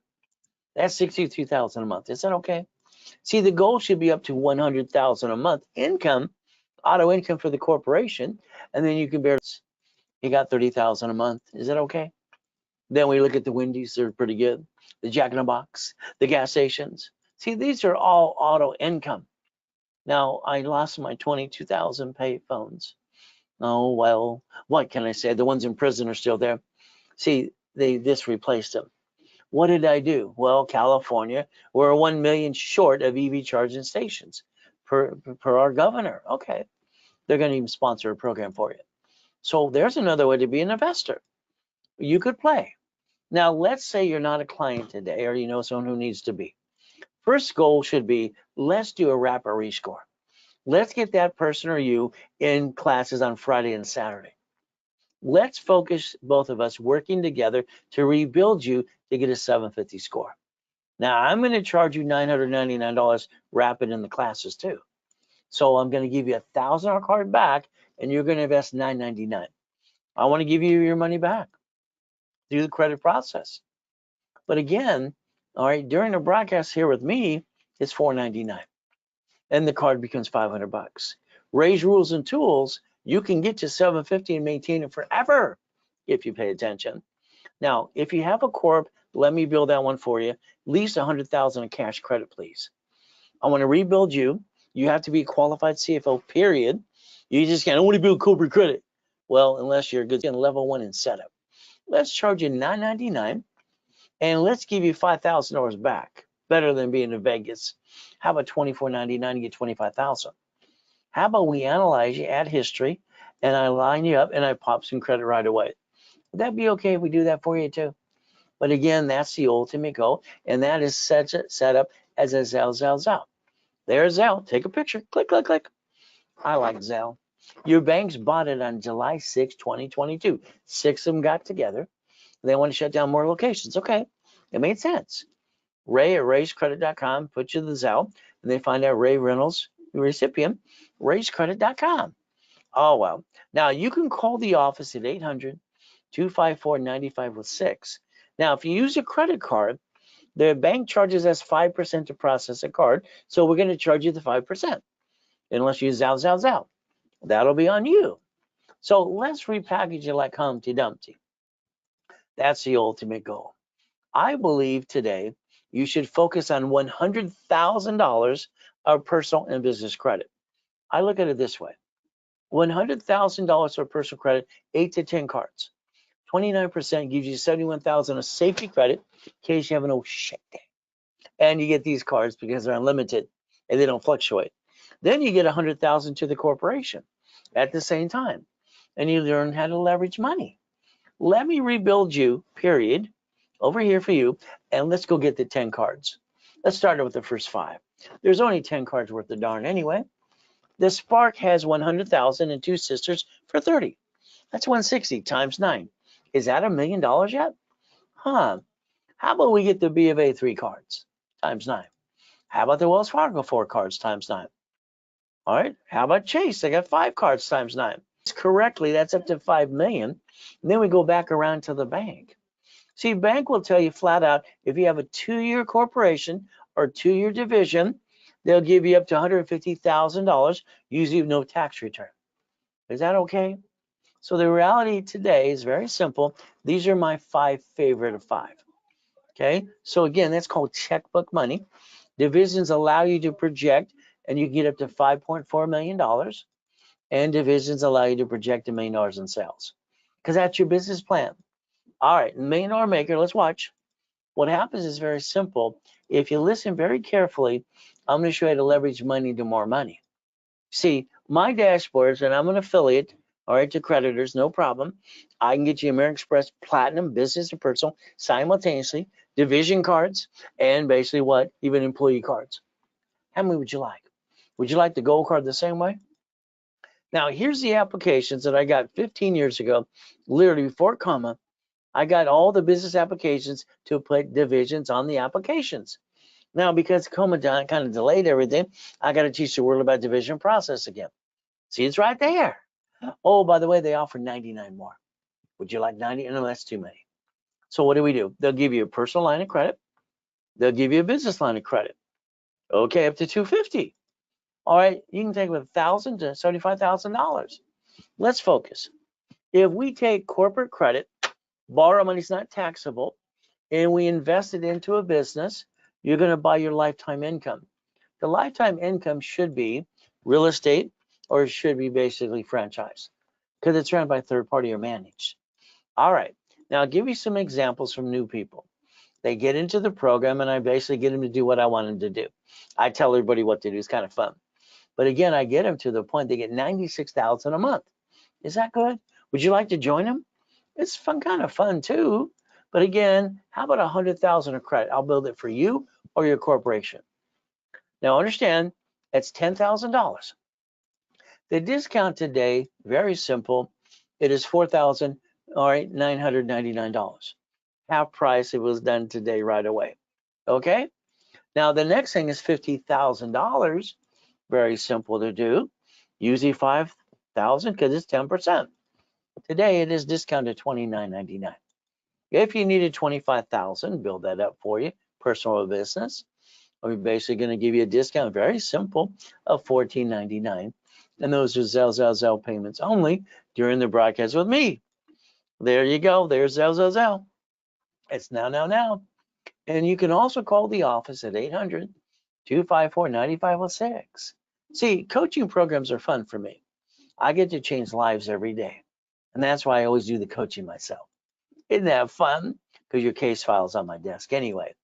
That's $62,000 a month. Is that okay? See, the goal should be up to $100,000 a month income, auto income for the corporation, and then you can bear. You got $30,000 a month. Is that okay? Then we look at the Wendy's; they're pretty good. The Jack in the Box, the gas stations. See, these are all auto income. Now I lost my 22,000 pay phones. Oh well, what can I say? The ones in prison are still there. See, they just replaced them. What did I do? Well, California, we're 1 million short of EV charging stations per our governor. Okay, they're going to even sponsor a program for you. So there's another way to be an investor. You could play. Now, let's say you're not a client today or you know someone who needs to be. First goal should be, let's do a wrap or rescore. Let's get that person or you in classes on Friday and Saturday. Let's focus, both of us, working together to rebuild you to get a 750 score. Now, I'm going to charge you $999 rapid in the classes too. So I'm going to give you a $1,000 card back and you're going to invest $999. I want to give you your money back through the credit process. But again, all right, during the broadcast here with me, it's $499 and the card becomes $500. Raise rules and tools, you can get to $750 and maintain it forever if you pay attention. Now, if you have a corp, let me build that one for you. At least $100,000 in cash credit, please. I want to rebuild you. You have to be a qualified CFO, period. You just can't, I want to build corporate credit. Well, unless you're good in level 1 in setup. Let's charge you $999 and let's give you $5,000 back. Better than being in Vegas. How about $24.99 and get $25,000? How about we analyze you, add history, and I line you up and I pop some credit right away? Would that be okay if we do that for you too? But again, that's the ultimate goal, and that is set up as a Zelle. There's Zelle. Take a picture. Click, click, click. I like Zelle. Your banks bought it on July 6, 2022. 6 of them got together. They want to shut down more locations. Okay, it made sense. Ray at rayscredit.com, put you the Zelle, and they find out Ray Reynolds, the recipient, rayscredit.com. Oh, well. Now, you can call the office at 800-254-9506. Now, if you use a credit card, the bank charges us 5% to process a card, so we're going to charge you the 5%, unless you use Zelle. That'll be on you. So let's repackage it like Humpty Dumpty. That's the ultimate goal. I believe today you should focus on $100,000 of personal and business credit. I look at it this way. $100,000 of personal credit, 8 to 10 cards. 29% gives you $71,000 of safety credit in case you have an oh shit day. And you get these cards because they're unlimited and they don't fluctuate. Then you get $100,000 to the corporation at the same time. And you learn how to leverage money. Let me rebuild you, period, over here for you, and let's go get the 10 cards. Let's start with the first 5. There's only 10 cards worth of darn anyway. The Spark has 100,000 and 2 sisters for 30. That's 160 times 9. Is that $1 million yet? Huh. How about we get the B of A 3 cards times 9? How about the Wells Fargo 4 cards times 9? All right. How about Chase? They got 5 cards times 9. Correctly, that's up to 5 million. And then we go back around to the bank. See, bank will tell you flat out, if you have a 2-year corporation or 2-year division, they'll give you up to $150,000, usually no tax return. Is that okay? So the reality today is very simple. These are my 5 favorite of 5. Okay, so again, that's called checkbook money. Divisions allow you to project, and you can get up to $5.4 million. And divisions allow you to project $1 million in sales, because that's your business plan. All right, $1 million maker, let's watch. What happens is very simple. If you listen very carefully, I'm going to show you how to leverage money to more money. See, my dashboards, and I'm an affiliate, all right, to creditors, no problem. I can get you American Express Platinum, Business and Personal, simultaneously, division cards, and basically what? Even employee cards. How many would you like? Would you like the gold card the same way? Now, here's the applications that I got 15 years ago, literally before comma. I got all the business applications to put divisions on the applications. Now, because comma kind of delayed everything, I got to teach the world about division process again. See, it's right there. Oh, by the way, they offer 99 more. Would you like 90? No, that's too many. So what do? They'll give you a personal line of credit. They'll give you a business line of credit. Okay, up to 250. All right, you can take $1,000 to $75,000. Let's focus. If we take corporate credit, borrow money is not taxable, and we invest it into a business, you're going to buy your lifetime income. The lifetime income should be real estate, or it should be basically franchise, because it's run by third party or managed. All right, now I'll give you some examples from new people. They get into the program, and I basically get them to do what I want them to do. I tell everybody what to do. It's kind of fun. But again, I get them to the point they get $96,000 a month. Is that good? Would you like to join them? It's fun, kind of fun too. But again, how about $100,000 of credit? I'll build it for you or your corporation. Now understand, that's $10,000. The discount today, very simple. It is $4,999. Half price. It was done today right away. Okay. Now the next thing is $50,000. Very simple to do. Usually $5,000 because it's 10%. Today it is discounted $29.99. If you needed $25,000, build that up for you, personal or business. We're basically going to give you a discount, very simple, of $14.99. And those are Zelle payments only during the broadcast with me. There you go. There's Zelle. It's now. And you can also call the office at 800-254-9506. See, coaching programs are fun for me. I get to change lives every day. And that's why I always do the coaching myself. Isn't that fun? because your case file is on my desk anyway.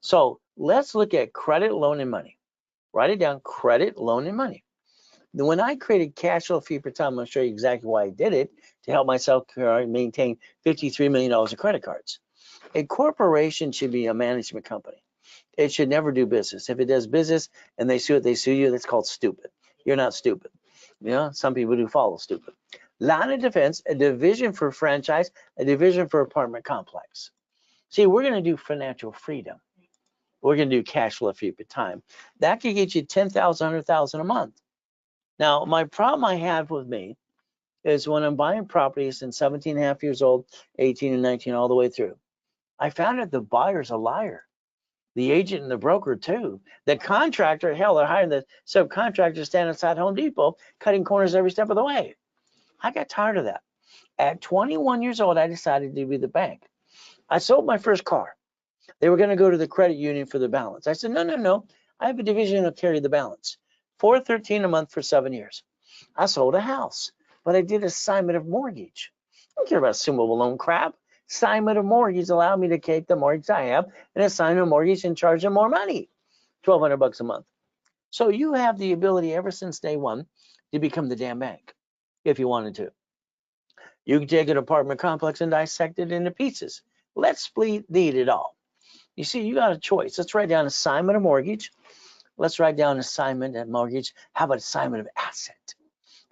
So let's look at credit, loan, and money. Write it down, credit, loan, and money. Then when I created cash flow fee per time, I'm going to show you exactly why I did it to help myself maintain $53 million of credit cards. A corporation should be a management company. It should never do business. If it does business and they sue you, that's called stupid. You're not stupid. You know, some people do follow stupid. Line of defense, a division for franchise, a division for apartment complex. See, we're going to do financial freedom. We're going to do cash flow fee per time. That could get you $10,000, $100,000 a month. Now, my problem I have with me is when I'm buying properties and 17 and a half years old, 18 and 19, all the way through, I found out the buyer's a liar. The agent and the broker too. The contractor, hell, they're hiring the subcontractor stand outside Home Depot, cutting corners every step of the way. I got tired of that. At 21 years old, I decided to be the bank. I sold my first car. They were going to go to the credit union for the balance. I said, no. I have a division that'll carry the balance. $413 a month for 7 years. I sold a house, but I did assignment of mortgage. I don't care about assumable loan crap. Assignment of mortgage allowed me to take the mortgage I have and assign a mortgage and charge them more money, $1,200 a month. So you have the ability ever since day one to become the damn bank if you wanted to. You can take an apartment complex and dissect it into pieces. Let's split it all. You see, you got a choice. Let's write down assignment of mortgage. Let's write down assignment of mortgage. How about assignment of asset?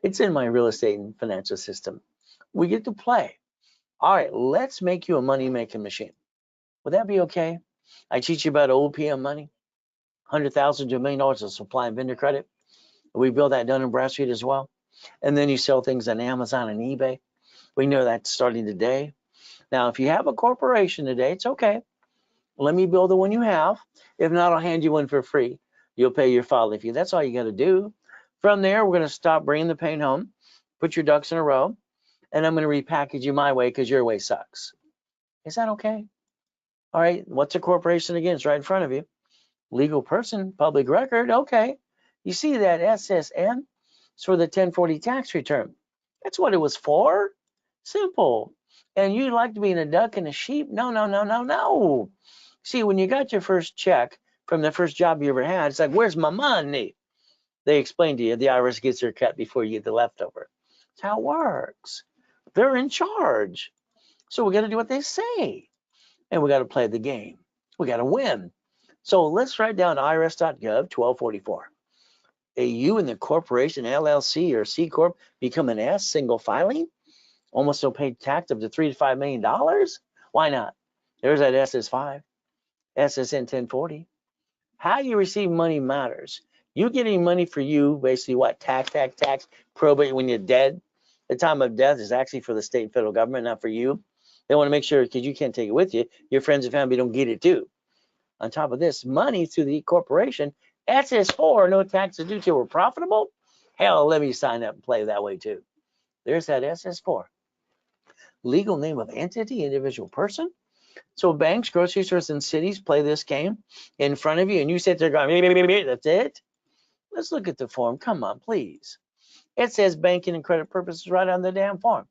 It's in my real estate and financial system. We get to play. All right, let's make you a money-making machine. Would that be okay? I teach you about OPM money, $100,000 to $1 million of supply and vendor credit. We build that Dun & Bradstreet as well. And then you sell things on Amazon and eBay. We know that's starting today. Now, if you have a corporation today, it's okay. Let me build the one you have. If not, I'll hand you one for free. You'll pay your filing fee. That's all you got to do. From there, we're going to stop bringing the pain home, put your ducks in a row, and I'm going to repackage you my way because your way sucks. Is that okay? All right. What's a corporation again? It's right in front of you. Legal person, public record. Okay. You see that SSN? It's for the 1040 tax return. That's what it was for. Simple. And you like to be in a duck and a sheep? No. See, when you got your first check from the first job you ever had, it's like, where's my money? They explain to you the IRS gets their cut before you get the leftover. That's how it works. They're in charge. So we got to do what they say. And we got to play the game. We got to win. So let's write down irs.gov 1244. A you and the corporation, LLC or C Corp become an S, single filing, almost no paid tax up to $3 to $5 million. Why not? There's that SS5, SSN 1040. How you receive money matters. You getting money for you, basically what? Tax, probate when you're dead. The time of death is actually for the state and federal government, not for you. They want to make sure, because you can't take it with you, your friends and family don't get it too. On top of this, money through the corporation, SS4, no taxes due till we're profitable. Hell, let me sign up and play that way too. There's that SS4. Legal name of entity, individual person. So banks, grocery stores, and cities play this game in front of you, and you sit there going, that's it? Let's look at the form. Come on, please. It says banking and credit purposes right on the damn form.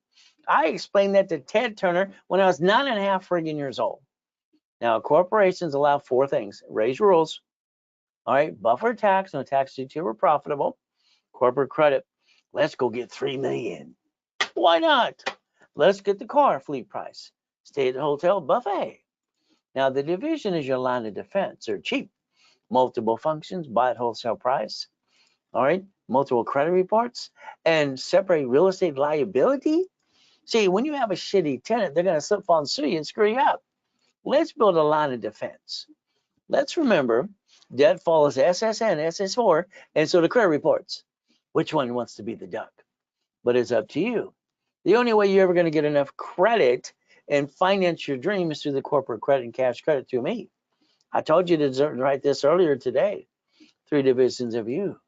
I explained that to Ted Turner when I was 9.5 friggin' years old. Now, corporations allow 4 things. Raise rules. All right, buffer tax, no tax due till we're profitable. Corporate credit. Let's go get $3 million. Why not? Let's get the car fleet price. Stay at the hotel buffet. Now, the division is your line of defense. They're cheap. Multiple functions, buy at wholesale price. All right, multiple credit reports, and separate real estate liability. See, when you have a shitty tenant, they're going to slip, fall, and sue you and screw you up. Let's build a line of defense. Let's remember, debt follows SSN, SS4, and so the credit reports. Which one wants to be the duck? But it's up to you. The only way you're ever going to get enough credit and finance your dream is through the corporate credit and cash credit through me. I told you to write this earlier today. 3 divisions of you.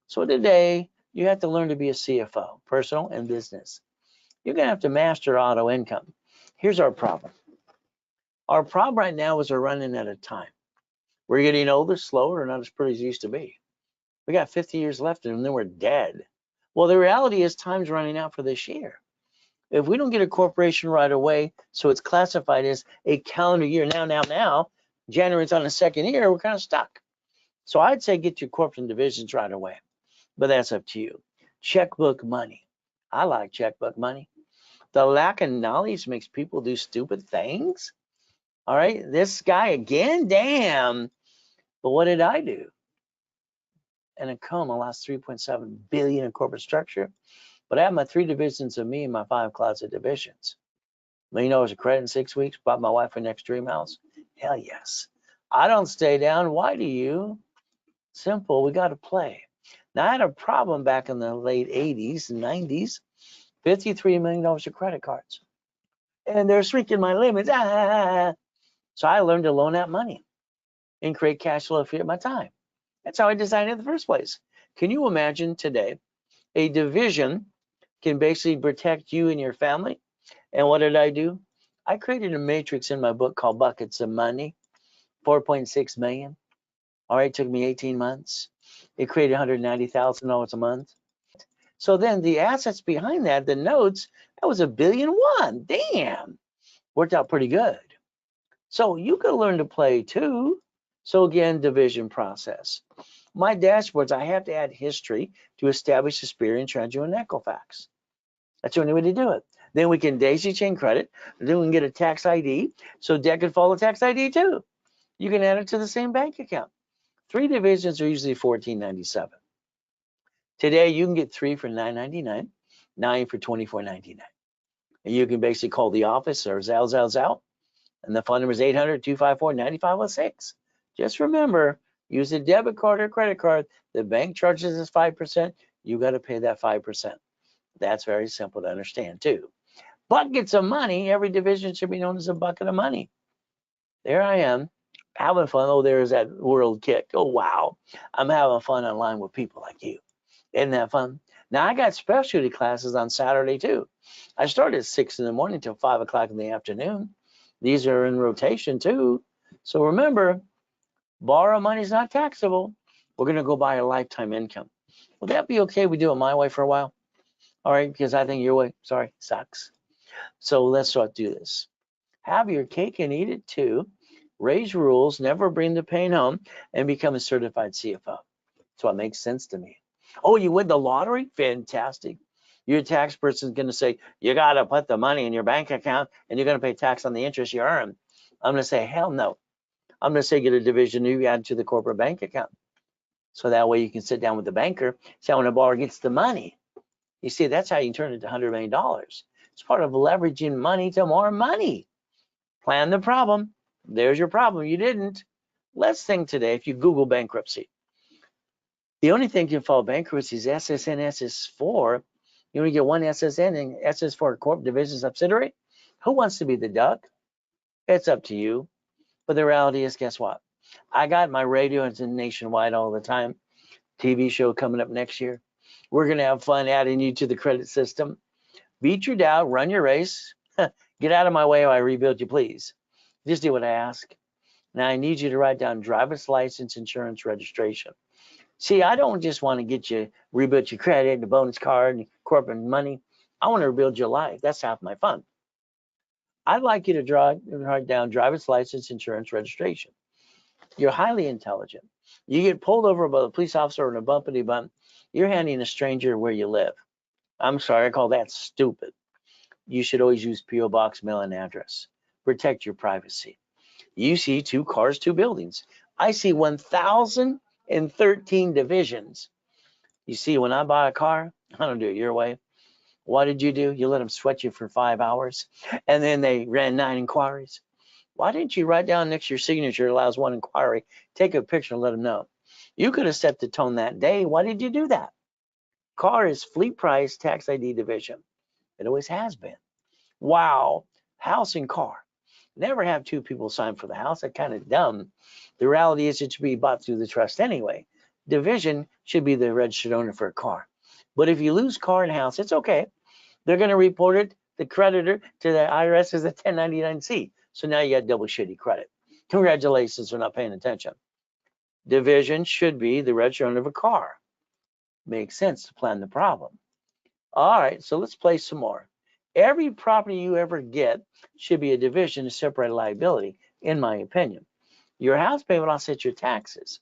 So today, you have to learn to be a CFO, personal and business. You're going to have to master auto income. Here's our problem. Our problem right now is we're running out of time. We're getting older, slower, and not as pretty as it used to be. We got 50 years left and then we're dead. Well, the reality is time's running out for this year. If we don't get a corporation right away, so it's classified as a calendar year, now, January's on the second year, we're kind of stuck. So I'd say get your corporate divisions right away, but that's up to you. Checkbook money. I like checkbook money. The lack of knowledge makes people do stupid things. All right, this guy again, damn. But what did I do? And Encoma lost 3.7 billion in corporate structure, but I have my 3 divisions of me and my 5 closet divisions. $1 million of credit in 6 weeks, bought my wife an next dream house. Hell yes. I don't stay down. Why do you? Simple, we got to play. Now, I had a problem back in the late 80s and 90s, $53 million of credit cards. And they're shrinking my limits. So I learned to loan out money and create cash flow for my time. That's how I designed it in the first place. Can you imagine today, a division can basically protect you and your family? And what did I do? I created a matrix in my book called Buckets of Money, 4.6 million. All right, it took me 18 months. It created $190,000 a month. So then the assets behind that, the notes, that was $1.1 billion. Damn, worked out pretty good. So you can learn to play too. So again, division process. My dashboards, I have to add history to establish experience, Trendview, and Equifax. That's the only way to do it. Then we can daisy chain credit. Then we can get a tax ID. So debt can follow tax ID too. You can add it to the same bank account. 3 divisions are usually $14.97. Today you can get 3 for $9.99, 9 for $24.99. And you can basically call the office or Zao. And the phone number is 800-254-9506. Just remember, use a debit card or credit card. The bank charges us 5%. You got to pay that 5%. That's very simple to understand too. Buckets of money. Every division should be known as a bucket of money. There I am, having fun. Oh, there's that world kick. Oh, wow. I'm having fun online with people like you. Isn't that fun? Now, I got specialty classes on Saturday too. I start at 6 in the morning till 5 o'clock in the afternoon. These are in rotation too. So remember, borrow money is not taxable. We're going to go by a lifetime income. Will that be okay? We do it my way for a while. All right, because I think your way, sorry, sucks. So let's start do this. Have your cake and eat it too. Raise rules, never bring the pain home, and become a certified CFO. That's what makes sense to me. Oh, you win the lottery? Fantastic. Your tax person is going to say, you got to put the money in your bank account and you're going to pay tax on the interest you earn. I'm going to say, hell no. I'm going to say, get a division you add to the corporate bank account. So that way you can sit down with the banker, say, when a borrower gets the money. You see, that's how you turn it to $100 million. It's part of leveraging money to more money. Plan the problem. There's your problem. You didn't. Let's think today, if you Google bankruptcy, the only thing can file bankruptcy is SSN, SS4. You only get one SSN and SS4 corp division subsidiary. Who wants to be the duck? It's up to you. But the reality is, guess what? I got my radio into nationwide all the time. TV show coming up next year. We're going to have fun adding you to the credit system. Beat your doubt, run your race. Get out of my way while I rebuild you, please. Just do what I ask. Now I need you to write down driver's license, insurance, registration. See, I don't just want to get you, rebuild your credit, the bonus card, and corporate money. I want to rebuild your life. That's half my fun. I'd like you to write down driver's license, insurance, registration. You're highly intelligent. You get pulled over by a police officer in a bumpity bump. You're handing a stranger where you live. I'm sorry, I call that stupid. You should always use P.O. Box, mail, and address. Protect your privacy. You see 2 cars, 2 buildings. I see 1,013 divisions. You see, when I buy a car, I don't do it your way. What did you do? You let them sweat you for 5 hours, and then they ran 9 inquiries. Why didn't you write down next to your signature allows 1 inquiry, take a picture and let them know? You could have set the tone that day. Why did you do that? Car is fleet price, tax ID division. It always has been. Wow, house and car. Never have 2 people sign for the house. That's kind of dumb. The reality is it should be bought through the trust anyway. Division should be the registered owner for a car. But if you lose car and house, it's okay. They're going to report it, the creditor, to the IRS as a 1099-C. So now you got double shitty credit. Congratulations for not paying attention. Division should be the registered owner of a car. Makes sense to plan the problem. All right, so let's play some more. Every property you ever get should be a division to separate liability, in my opinion. Your house payment offsets your taxes.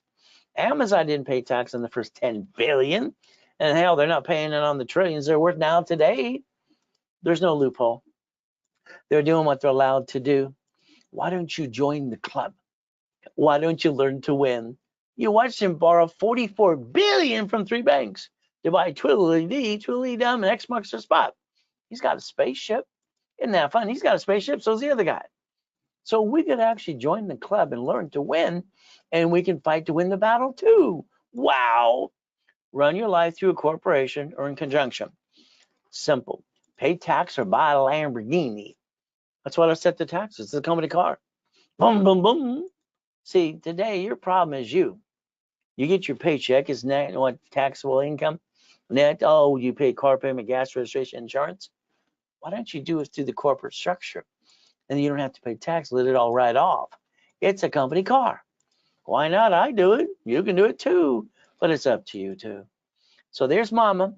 Amazon didn't pay tax on the first 10 billion, and hell, they're not paying it on the trillions they're worth now today. There's no loophole. They're doing what they're allowed to do. Why don't you join the club? Why don't you learn to win? You watched him borrow 44 billion from 3 banks to buy Tweedledum, and X marks the spot. He's got a spaceship. Isn't that fun? He's got a spaceship, so's the other guy. So we could actually join the club and learn to win, and we can fight to win the battle too. Wow. Run your life through a corporation or in conjunction. Simple. Pay tax or buy a Lamborghini. That's what I set the taxes. It's a company car. Boom, boom, boom. See, today your problem is you. You get your paycheck, is net what taxable income? Net, oh, you pay car payment, gas registration, insurance. Why don't you do it through the corporate structure? And you don't have to pay tax, let it all write off. It's a company car. Why not? I do it. You can do it too, but it's up to you too. So there's Mama.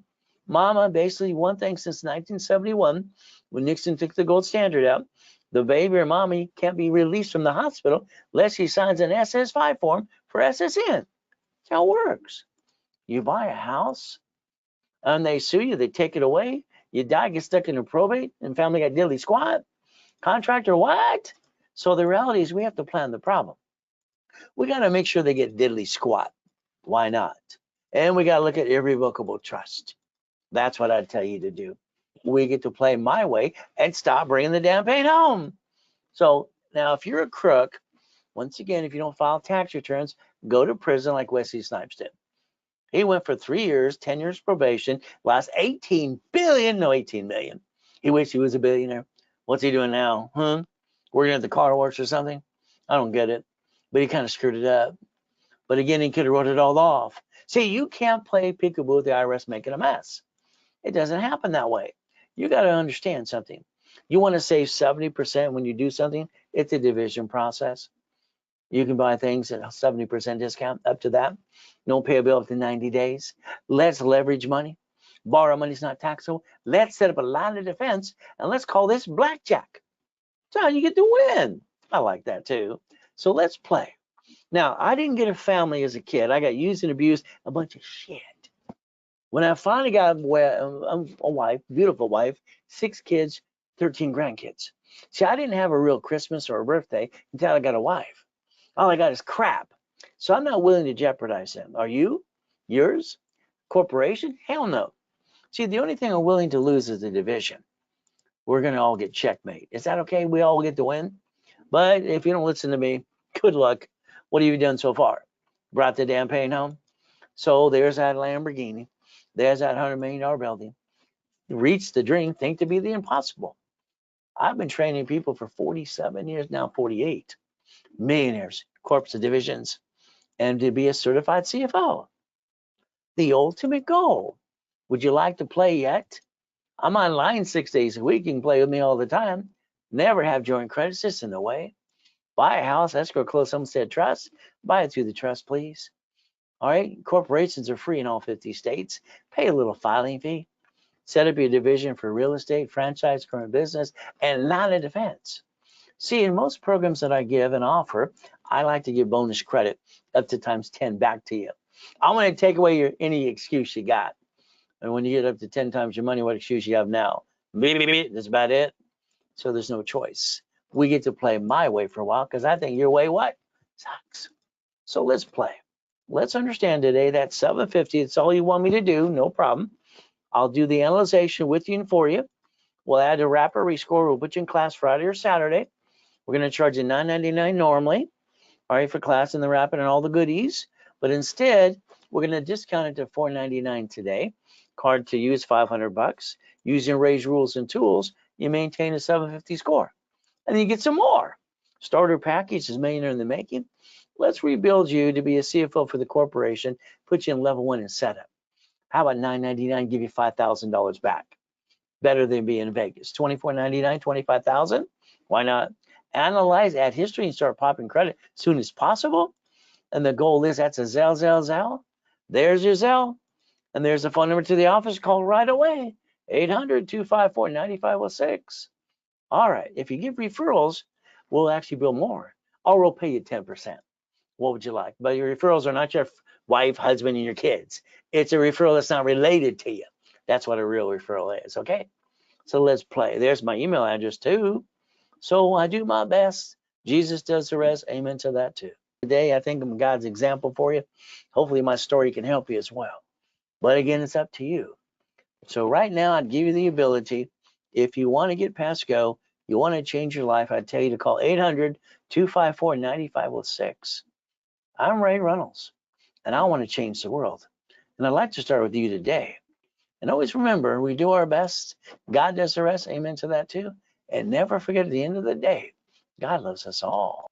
Mama, basically one thing since 1971, when Nixon took the gold standard out, the baby or mommy can't be released from the hospital unless she signs an SS5 form for SSN. That's how it works. You buy a house and they sue you, they take it away, you die, get stuck in a probate, and family got diddly squat. Contractor, what? So the reality is we have to plan the problem. We got to make sure they get diddly squat. Why not? And we got to look at irrevocable trust. That's what I'd tell you to do. We get to play my way and stop bringing the damn pain home. So now if you're a crook, once again, if you don't file tax returns, go to prison like Wesley Snipes did. He went for 3 years, 10 years probation, lost 18 million. He wished he was a billionaire. What's he doing now? Working at the car wash or something? I don't get it. But he kind of screwed it up. But again, he could have wrote it all off. See, you can't play peekaboo with the IRS making a mess. It doesn't happen that way. You got to understand something. You want to save 70% when you do something, it's a division process. You can buy things at a 70% discount, up to that. Don't pay a bill up to 90 days. Let's leverage money. Borrow money is not taxable. Let's set up a line of defense, and let's call this blackjack. That's how you get to win. I like that too. So let's play. Now, I didn't get a family as a kid. I got used and abused, a bunch of shit. When I finally got a wife, beautiful wife, 6 kids, 13 grandkids. See, I didn't have a real Christmas or a birthday until I got a wife. All I got is crap. So I'm not willing to jeopardize them. Are you? Yours? Corporation? Hell no. See, the only thing I'm willing to lose is the division. We're going to all get checkmate. Is that okay? We all get to win? But if you don't listen to me, good luck. What have you done so far? Brought the damn pain home? So there's that Lamborghini. There's that $100 million building. Reach the dream, think to be the impossible. I've been training people for 47 years now, 48. Millionaires, corporate divisions, and to be a certified CFO. The ultimate goal. Would you like to play yet? I'm online 6 days a week. You can play with me all the time. Never have joint credits, just in the way. Buy a house, escrow, close, homestead, trust. Buy it through the trust, please. All right, corporations are free in all 50 states. Pay a little filing fee. Set up your division for real estate, franchise, current business, and line of defense. See, in most programs that I give and offer, I like to give bonus credit up to times 10 back to you. I want to take away any excuse you got. And when you get up to 10 times your money, what excuse you have now? That's about it. So there's no choice. We get to play my way for a while because I think your way what? Sucks. So let's play. Let's understand today that 750, it's all you want me to do, no problem. I'll do the analyzation with you and for you. We'll add a wrapper rescore. We'll put you in class Friday or Saturday. We're going to charge you $9.99 normally, all right, for class and the wrap and all the goodies. But instead, we're going to discount it to $4.99 today. Card to use $500. Using Ray's rules and tools, you maintain a 750 score. And then you get some more. Starter package is millionaire in the making. Let's rebuild you to be a CFO for the corporation, put you in level 1 and setup. How about $9.99, give you $5,000 back? Better than being in Vegas. $24.99, $25,000. Why not? Analyze, add history, and start popping credit as soon as possible. And the goal is that's a Zelle. There's your Zelle. And there's a phone number to the office. Call right away. 800-254-9506. All right. If you give referrals, we'll actually bill more, or we'll pay you 10%. What would you like? But your referrals are not your wife, husband, and your kids. It's a referral that's not related to you. That's what a real referral is. Okay. So let's play. There's my email address too. So I do my best. Jesus does the rest. Amen to that too. Today, I think I'm God's example for you. Hopefully my story can help you as well. But again, it's up to you. So right now, I'd give you the ability, if you want to get past go, you want to change your life, I'd tell you to call 800-254-9506. I'm Ray Reynolds, and I want to change the world. And I'd like to start with you today. And always remember, we do our best. God does the rest. Amen to that too. And never forget, at the end of the day, God loves us all.